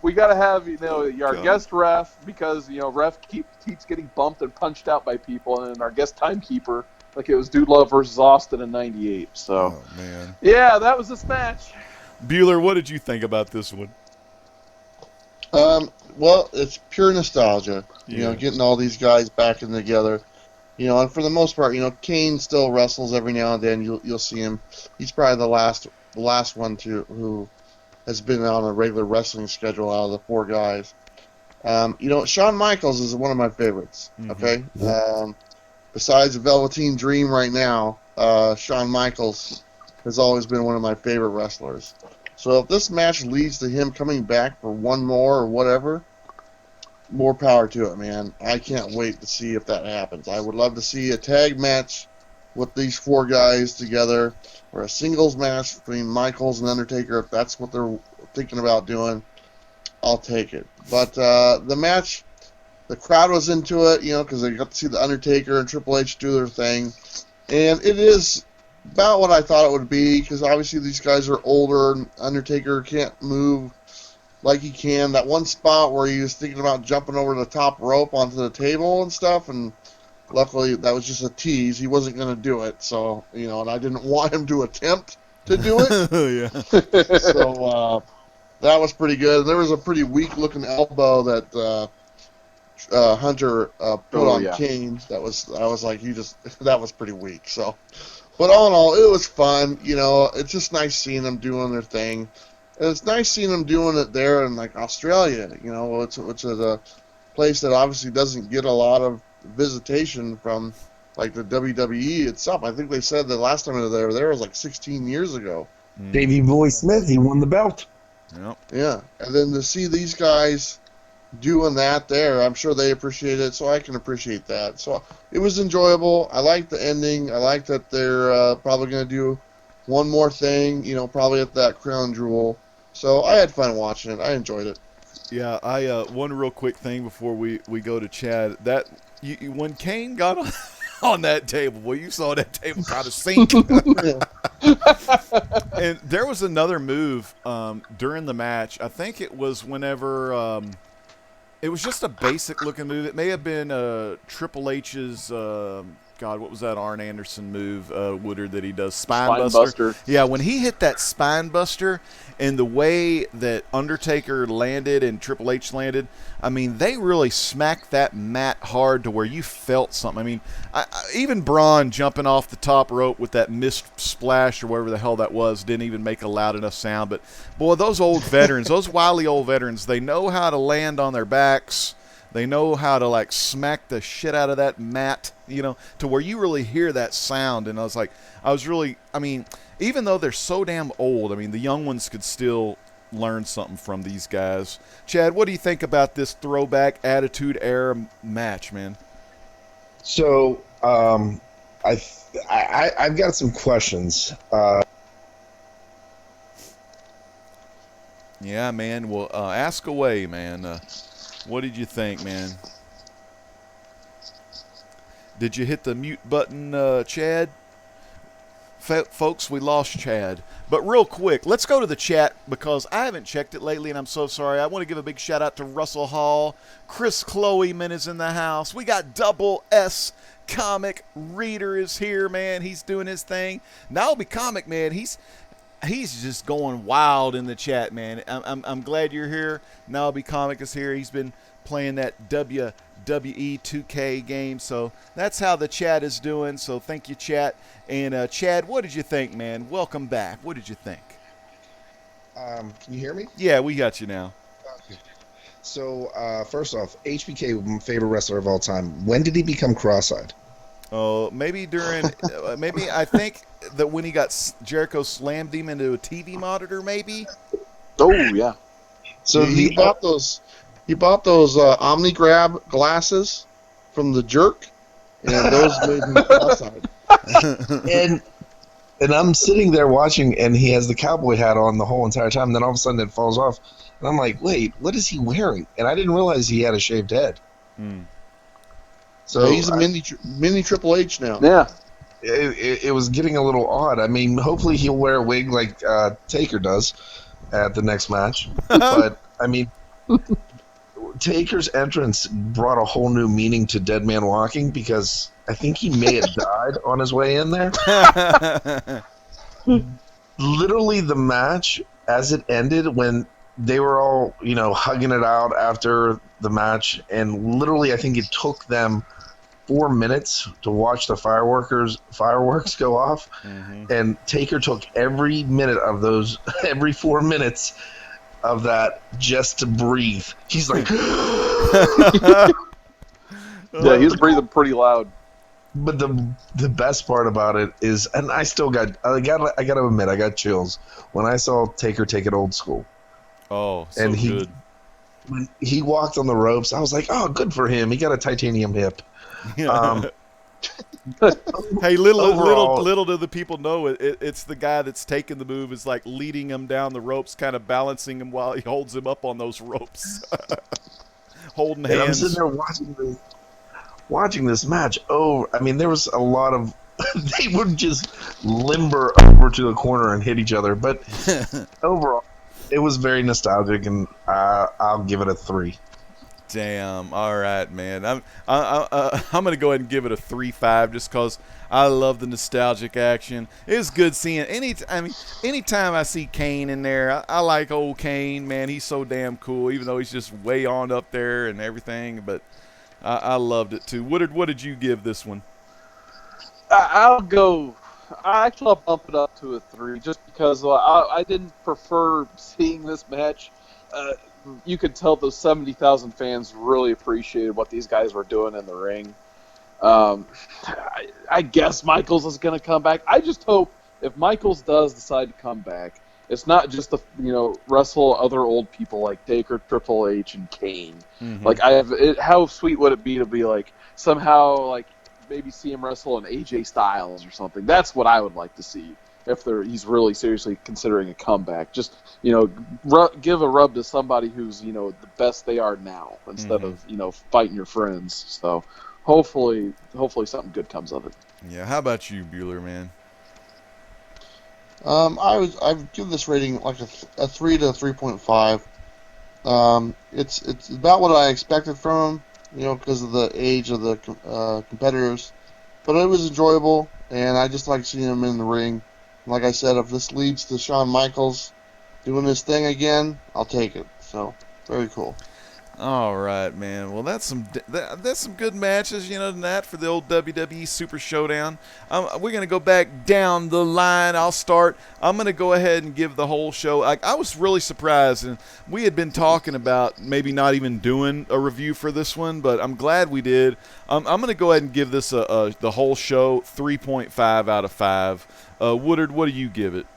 We got to have, our guest ref because, ref keeps getting bumped and punched out by people, and then our guest timekeeper, like it was Dude Love versus Austin in '98. So, oh, man. Yeah, that was this match. Bueller, what did you think about this one? Well, it's pure nostalgia. Yeah. Getting all these guys back in together. And for the most part, Kane still wrestles every now and then. You'll see him. He's probably the last one who has been on a regular wrestling schedule out of the four guys. Shawn Michaels is one of my favorites. Okay. Besides Velveteen Dream right now, Shawn Michaels has always been one of my favorite wrestlers. So if this match leads to him coming back for one more or whatever, more power to it, man. I can't wait to see if that happens. I would love to see a tag match with these four guys together, or a singles match between Michaels and Undertaker. If that's what they're thinking about doing, I'll take it. But the match, the crowd was into it, because they got to see the Undertaker and Triple H do their thing. And it is about what I thought it would be, because obviously these guys are older, and Undertaker can't move like he can. That one spot where he was thinking about jumping over the top rope onto the table and stuff, and luckily that was just a tease. He wasn't going to do it, so, and I didn't want him to attempt to do it. Yeah. So that was pretty good. And there was a pretty weak-looking elbow that Hunter put on Kane. I was like, that was pretty weak. So, but all in all, it was fun. It's just nice seeing them doing their thing. And it's nice seeing them doing it there in Australia. Which is a place that obviously doesn't get a lot of visitation from the WWE itself. I think they said the last time they were there was 16 years ago. Davey Boy Smith, he won the belt. Yep. Yeah, and then to see these guys doing that there, I'm sure they appreciate it, so I can appreciate that. So it was enjoyable. I like the ending. I like that they're probably going to do one more thing, probably at that Crown Jewel. So I had fun watching it. I enjoyed it. Yeah, I one real quick thing before we go to Chad. That when Kane got on that table, well, you saw that table kind of sink. And there was another move during the match. I think it was whenever it was just a basic looking move. It may have been Triple H's. God, what was that Arn Anderson move, Woodard, that he does? Spine Buster. Yeah, when he hit that Spine Buster and the way that Undertaker landed and Triple H landed, I mean, they really smacked that mat hard to where you felt something. I mean, even Braun jumping off the top rope with that mist splash or whatever the hell that was didn't even make a loud enough sound. But, boy, those old veterans, those wily old veterans, they know how to land on their backs. They know how to, like, smack the shit out of that mat, you know, to where you really hear that sound. And I mean, even though they're so damn old, I mean, the young ones could still learn something from these guys. Chad, what do you think about this throwback Attitude Era match, man? So, I've got some questions. Yeah, man. Well, ask away, man. What did you think, man? Did you hit the mute button, Chad? Folks, we lost Chad. But real quick, let's go to the chat because I haven't checked it lately, and I'm so sorry. I want to give a big shout-out to Russell Hall. Chris Chloeman is in the house. We got Double S Comic Reader is here, man. He's doing his thing. Naomi Comic, man, he's just going wild in the chat, man. I'm glad you're here. Naomi Comic is here. He's been playing that WWE 2K game. So that's how the chat is doing. So thank you, chat. And Chad, what did you think, man? Welcome back. What did you think? Can you hear me? Yeah, we got you now. Okay. So, first off, HBK, my favorite wrestler of all time. When did he become cross-eyed? Oh, maybe during, maybe I think that when he got Jericho slammed him into a TV monitor, maybe. Oh yeah. So he bought those OmniGrab glasses from the Jerk, and those made him cross-eyed. and I'm sitting there watching, and he has the cowboy hat on the whole entire time. And then all of a sudden it falls off, and I'm like, "Wait, what is he wearing?" And I didn't realize he had a shaved head. So he's a mini Triple H now. Yeah. It was getting a little odd. I mean, hopefully he'll wear a wig like Taker does at the next match. But I mean, Taker's entrance brought a whole new meaning to Dead Man Walking because I think he may have died on his way in there. Literally, the match as it ended when they were all, hugging it out after the match, and literally I think it took them 4 minutes to watch the fireworks go off, and Taker took every minute of those, every 4 minutes of that just to breathe. He's like, yeah, he was breathing pretty loud. But the best part about it is, and I gotta admit, I got chills when I saw Taker take it old school. Oh, so and good. When he walked on the ropes, I was like, oh, good for him. He got a titanium hip. Hey, little do the people know it's the guy that's taking the move is like leading him down the ropes, kind of balancing him while he holds him up on those ropes, holding hands. I'm sitting there watching this match. Oh, I mean, there was a lot of they would just limber over to the corner and hit each other, but overall, it was very nostalgic, and I'll give it a 3. Damn! All right, man. I'm gonna go ahead and give it a 3.5 just because I love the nostalgic action. It's good seeing anytime I see Kane in there. I like old Kane, man. He's so damn cool, even though he's just way on up there and everything. But I loved it too. What did you give this one? I'll bump it up to a 3 just because I didn't prefer seeing this match. You could tell those 70,000 fans really appreciated what these guys were doing in the ring. I guess Michaels is going to come back. I just hope if Michaels does decide to come back, it's not just to wrestle other old people like Taker, Triple H, and Kane. Like how sweet would it be to be like somehow like maybe see him wrestle an AJ Styles or something? That's what I would like to see. if he's really seriously considering a comeback. Just give a rub to somebody who's the best they are now instead of fighting your friends. So hopefully something good comes of it. Yeah. How about you, Bueller, man? I've given this rating like a 3 to 3.5. It's about what I expected from him, because of the age of the competitors. But it was enjoyable, and I just like seeing him in the ring. Like I said, if this leads to Shawn Michaels doing his thing again, I'll take it. So, very cool. All right, man. Well, that's some good matches, tonight for the old WWE Super Showdown. We're gonna go back down the line. I'm gonna go ahead and give the whole show. I was really surprised, and we had been talking about maybe not even doing a review for this one, but I'm glad we did. I'm gonna go ahead and give this the whole show 3.5 out of 5. Woodard, what do you give it?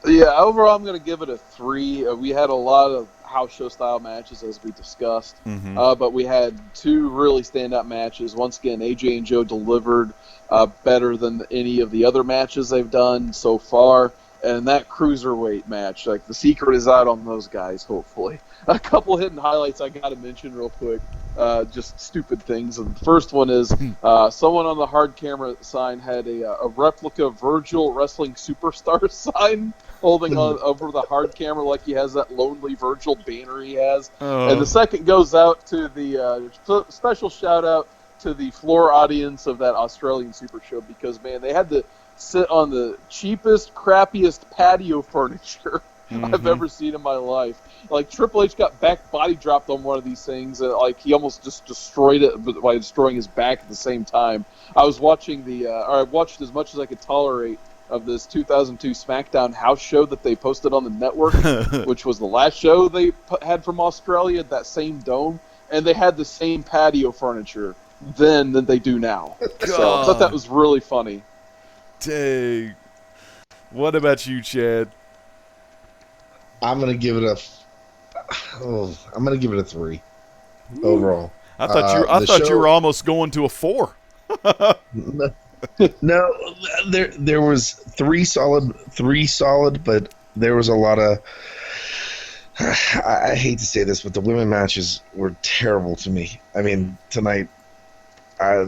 Yeah, overall, I'm going to give it a 3. We had a lot of house show style matches, as we discussed, but we had 2 really standout matches. Once again, AJ and Joe delivered better than any of the other matches they've done so far. And that cruiserweight match, like, the secret is out on those guys, hopefully. A couple hidden highlights I got to mention real quick, just stupid things. And the first one is someone on the hard camera sign had a replica Virgil Wrestling Superstar sign holding on over the hard camera like he has that Lonely Virgil banner he has. Oh. And the second goes out to the special shout-out to the floor audience of that Australian Super Show because, man, they had to sit on the cheapest, crappiest patio furniture I've ever seen in my life. Like, Triple H got back body dropped on one of these things, and like he almost just destroyed it by destroying his back at the same time. I was watching I watched as much as I could tolerate of this 2002 SmackDown house show that they posted on the network, which was the last show they had from Australia, that same dome, and they had the same patio furniture then than they do now. So I thought that was really funny. Dang. What about you, Chad? I'm gonna give it a 3 overall. I thought you were almost going to a 4. No, there was 3 solid, but there was a lot of. I hate to say this, but the women matches were terrible to me. I mean, tonight, I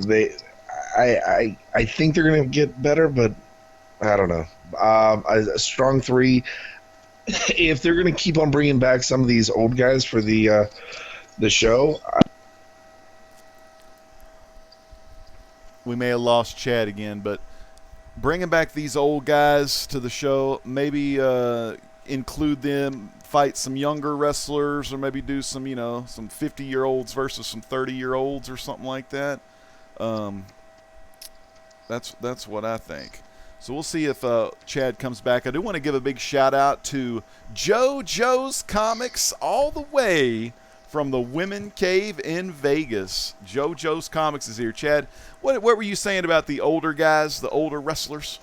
think they're gonna get better, but I don't know. A strong 3. If they're gonna keep on bringing back some of these old guys for the show. We may have lost Chad again, but bringing back these old guys to the show, maybe include them, fight some younger wrestlers, or maybe do some 50-year-olds versus some 30-year-olds or something like that. That's what I think. So we'll see if Chad comes back. I do want to give a big shout out to JoJo's Comics all the way from the Women Cave in Vegas. JoJo's Comics is here. Chad, what were you saying about the older guys, the older wrestlers?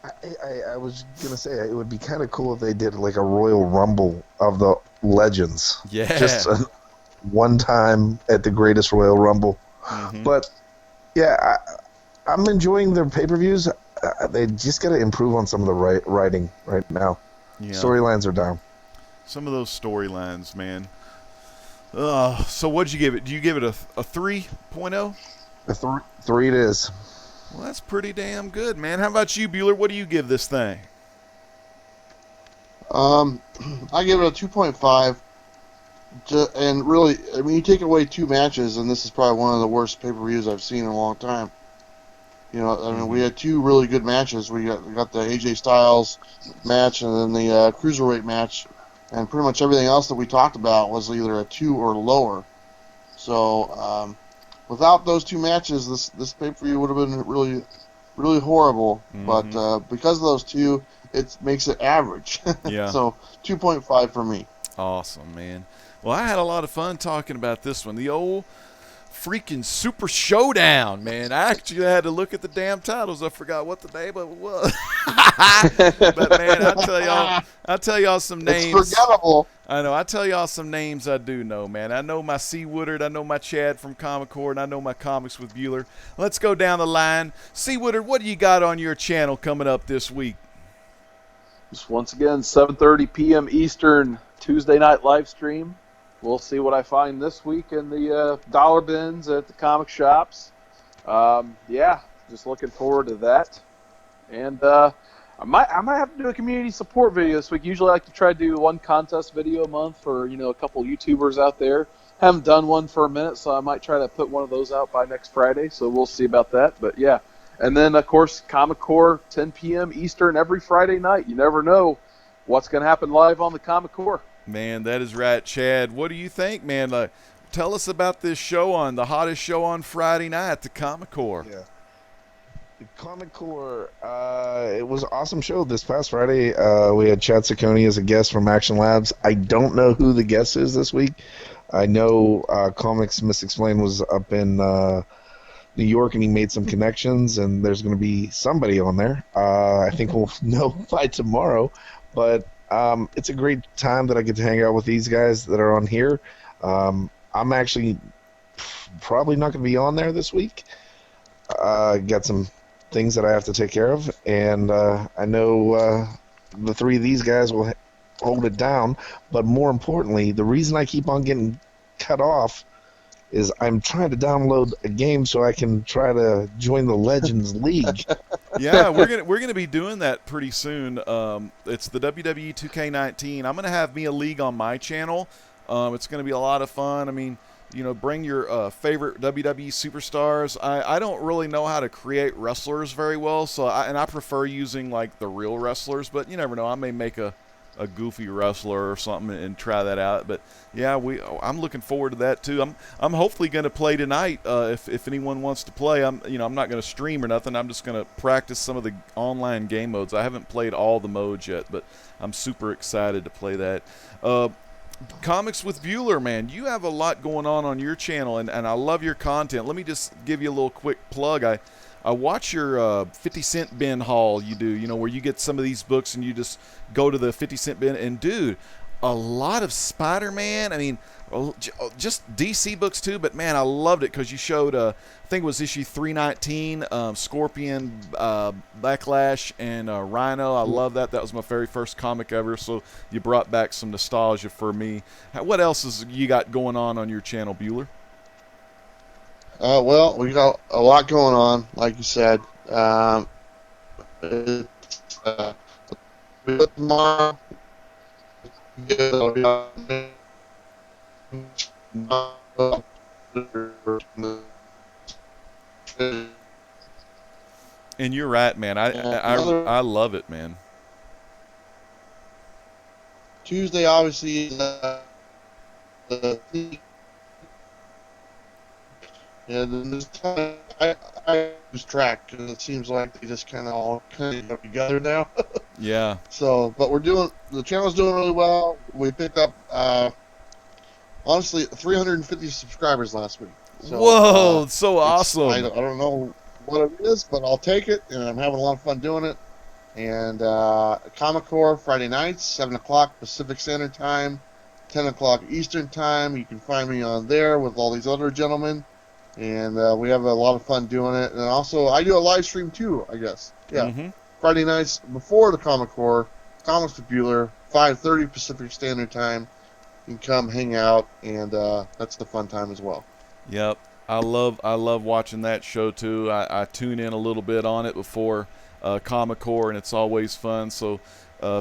I was going to say it would be kind of cool if they did like a Royal Rumble of the legends. Yeah. Just one time at the greatest Royal Rumble. But, yeah, I'm enjoying their pay-per-views. They just got to improve on some of the writing right now. Yeah. Storylines are down. Some of those storylines, man. So what'd you give it? Do you give it a 3.0? A 3 it is. Well, that's pretty damn good, man. How about you, Bueller? What do you give this thing? I give it a 2.5. And really, I mean, you take away 2 matches, and this is probably one of the worst pay-per-views I've seen in a long time. I mean, we had 2 really good matches. We got the AJ Styles match and then the Cruiserweight match. And pretty much everything else that we talked about was either a 2 or lower. So, without those 2 matches, this pay-per-view would have been really, really horrible. But because of those 2, it makes it average. Yeah. So, 2.5 for me. Awesome, man. Well, I had a lot of fun talking about this one. The old freaking Super Show-Down, man. I actually had to look at the damn titles. I forgot what the name of it was. But man, I tell y'all some names. It's forgettable. I know. I tell y'all some names I do know, man. I know my C. Woodard. I know my Chad from Comic Core, and I know my Comics with Bueller. Let's go down the line. C. Woodard, what do you got on your channel coming up this week? Just once again, 7:30 p.m. Eastern, Tuesday night live stream. We'll see what I find this week in the dollar bins at the comic shops. Yeah, just looking forward to that. And I might have to do a community support video this week. Usually I like to try to do one contest video a month for, a couple YouTubers out there. Haven't done one for a minute, so I might try to put one of those out by next Friday. So we'll see about that. But yeah. And then, of course, Comic Core, 10 p.m. Eastern every Friday night. You never know what's going to happen live on the Comic Core. Man, that is right, Chad. What do you think, man? Tell us about this show the hottest show on Friday night, the Comic Core. Yeah. The Comic Core, it was an awesome show this past Friday. We had Chad Ciccone as a guest from Action Labs. I don't know who the guest is this week. I know Comics Misexplained was up in New York, and he made some connections, and there's going to be somebody on there. I think we'll know by tomorrow, but it's a great time that I get to hang out with these guys that are on here. I'm actually probably not going to be on there this week. Got some things that I have to take care of, and I know the three of these guys will hold it down, but more importantly, the reason I keep on getting cut off is I'm trying to download a game so I can try to join the Legends League. Yeah, we're gonna be doing that pretty soon. It's the WWE 2K19. I'm gonna have me a league on my channel. It's gonna be a lot of fun. I mean, bring your favorite WWE superstars. I don't really know how to create wrestlers very well, so I prefer using like the real wrestlers. But you never know. I may make a goofy wrestler or something and try that out. But yeah, I'm looking forward to that too. I'm hopefully going to play tonight if anyone wants to play. I'm not going to stream or nothing. I'm just going to practice some of the online game modes. I haven't played all the modes yet, but I'm super excited to play that. Comics with Bueller, man, you have a lot going on your channel, and I love your content. Let me just give you a little quick plug. I watch your 50 cent bin haul you do, where you get some of these books and you just go to the 50 cent bin. And, dude, a lot of Spider-Man. I mean, just DC books too. But, man, I loved it because you showed, I think it was issue 319, Scorpion, Backlash, and Rhino. I love that. That was my very first comic ever. So you brought back some nostalgia for me. What else is you got going on your channel, Bueller? Well, we got a lot going on, like you said. Tomorrow, and you're right, man. I love it, man. Tuesday, obviously, is yeah, then this time I lose track because it seems like they just kind of all come together now. Yeah. So, but the channel's doing really well. We picked up, honestly, 350 subscribers last week. So, whoa, so awesome. I don't know what it is, but I'll take it, and I'm having a lot of fun doing it. And Comic Core, Friday nights, 7 o'clock Pacific Standard Time, 10 o'clock Eastern Time. You can find me on there with all these other gentlemen. And we have a lot of fun doing it. And also, I do a live stream too, I guess. Yeah. Mm-hmm. Friday nights before the Comic Core, Comics with Bueller, 5:30 Pacific Standard Time. You can come hang out, and that's the fun time as well. Yep. I love watching that show too. I tune in a little bit on it before Comic Core, and it's always fun. So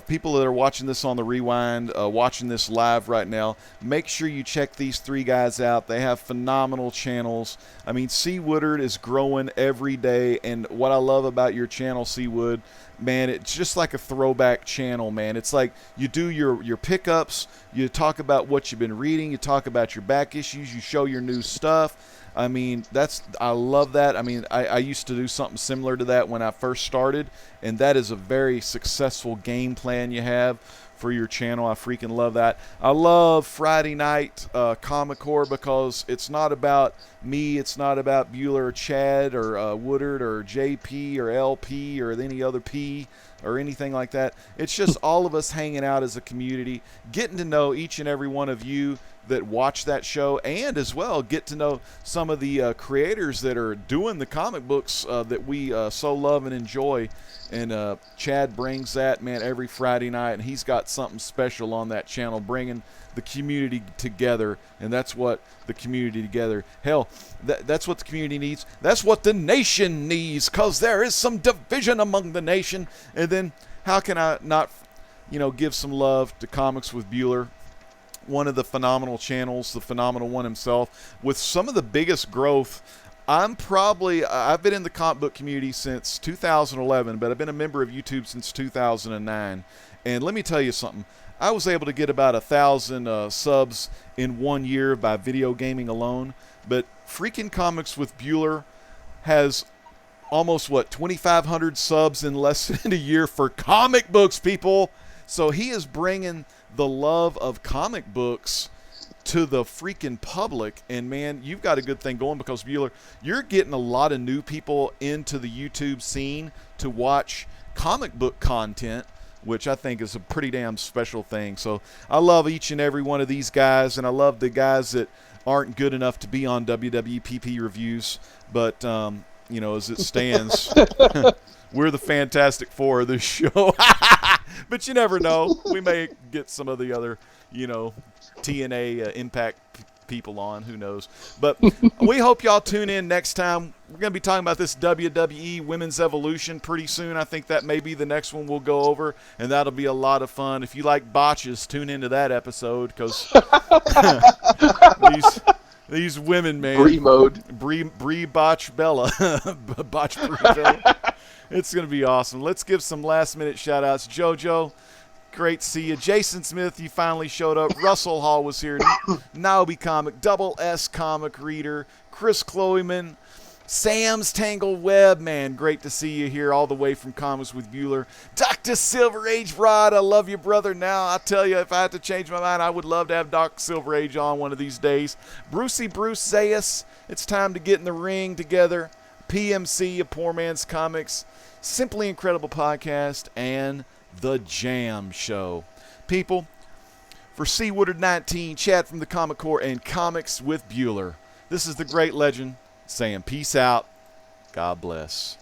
people that are watching this on the rewind, watching this live right now, make sure you check these three guys out. They have phenomenal channels. I mean, C. Woodard is growing every day, and what I love about your channel, C. Wood, man, it's just like a throwback channel, man. It's like you do your pickups, you talk about what you've been reading, you talk about your back issues, you show your new stuff. I mean, I love that. I mean, I used to do something similar to that when I first started, and that is a very successful game plan you have for your channel. I freaking love that. I love Friday night Comic Core because it's not about me. It's not about Bueller or Chad or Woodard or JP or LP or any other P or anything like that. It's just all of us hanging out as a community, getting to know each and every one of you that watch that show, and as well get to know some of the creators that are doing the comic books that we so love and enjoy. And Chad brings that, man, every Friday night, and he's got something special on that channel, bringing the community together, and that's what the community together. Hell, that's what the community needs. That's what the nation needs, because there is some division among the nation. And then how can I not, give some love to Comics with Bueller, one of the phenomenal channels, the phenomenal one himself, with some of the biggest growth. I've been in the comic book community since 2011, but I've been a member of YouTube since 2009. And let me tell you something. I was able to get about 1,000 subs in 1 year by video gaming alone. But freaking Comics with Bueller has almost, 2,500 subs in less than a year for comic books, people. So he is bringing the love of comic books to the freaking public. And man, you've got a good thing going, because Bueller, you're getting a lot of new people into the YouTube scene to watch comic book content, which I think is a pretty damn special thing. So I love each and every one of these guys, and I love the guys that aren't good enough to be on WWPP reviews, but as it stands, we're the Fantastic Four of this show. But you never know. We may get some of the other, TNA Impact people on. Who knows? But we hope y'all tune in next time. We're going to be talking about this WWE Women's Evolution pretty soon. I think that may be the next one we'll go over, and that'll be a lot of fun. If you like botches, tune into that episode, because these women, man. Bree mode. Bree Botch Bella. Botch Bree Bella. It's going to be awesome. Let's give some last-minute shout-outs. JoJo, great to see you. Jason Smith, you finally showed up. Russell Hall was here. Naomi Comic, Double S Comic Reader, Chris Chloeman, Sam's Tangled Web, man, great to see you here all the way from Comics with Bueller. Dr. Silver Age Rod, I love you, brother. Now, I tell you, if I had to change my mind, I would love to have Dr. Silver Age on one of these days. Brucey Bruce Zayas, it's time to get in the ring together. PMC, A Poor Man's Comics, Simply Incredible Podcast, and The Jam Show. People, for C. Woodard 19, Chad from the Comic Core, and Comics with Bueller, this is the great legend saying peace out. God bless.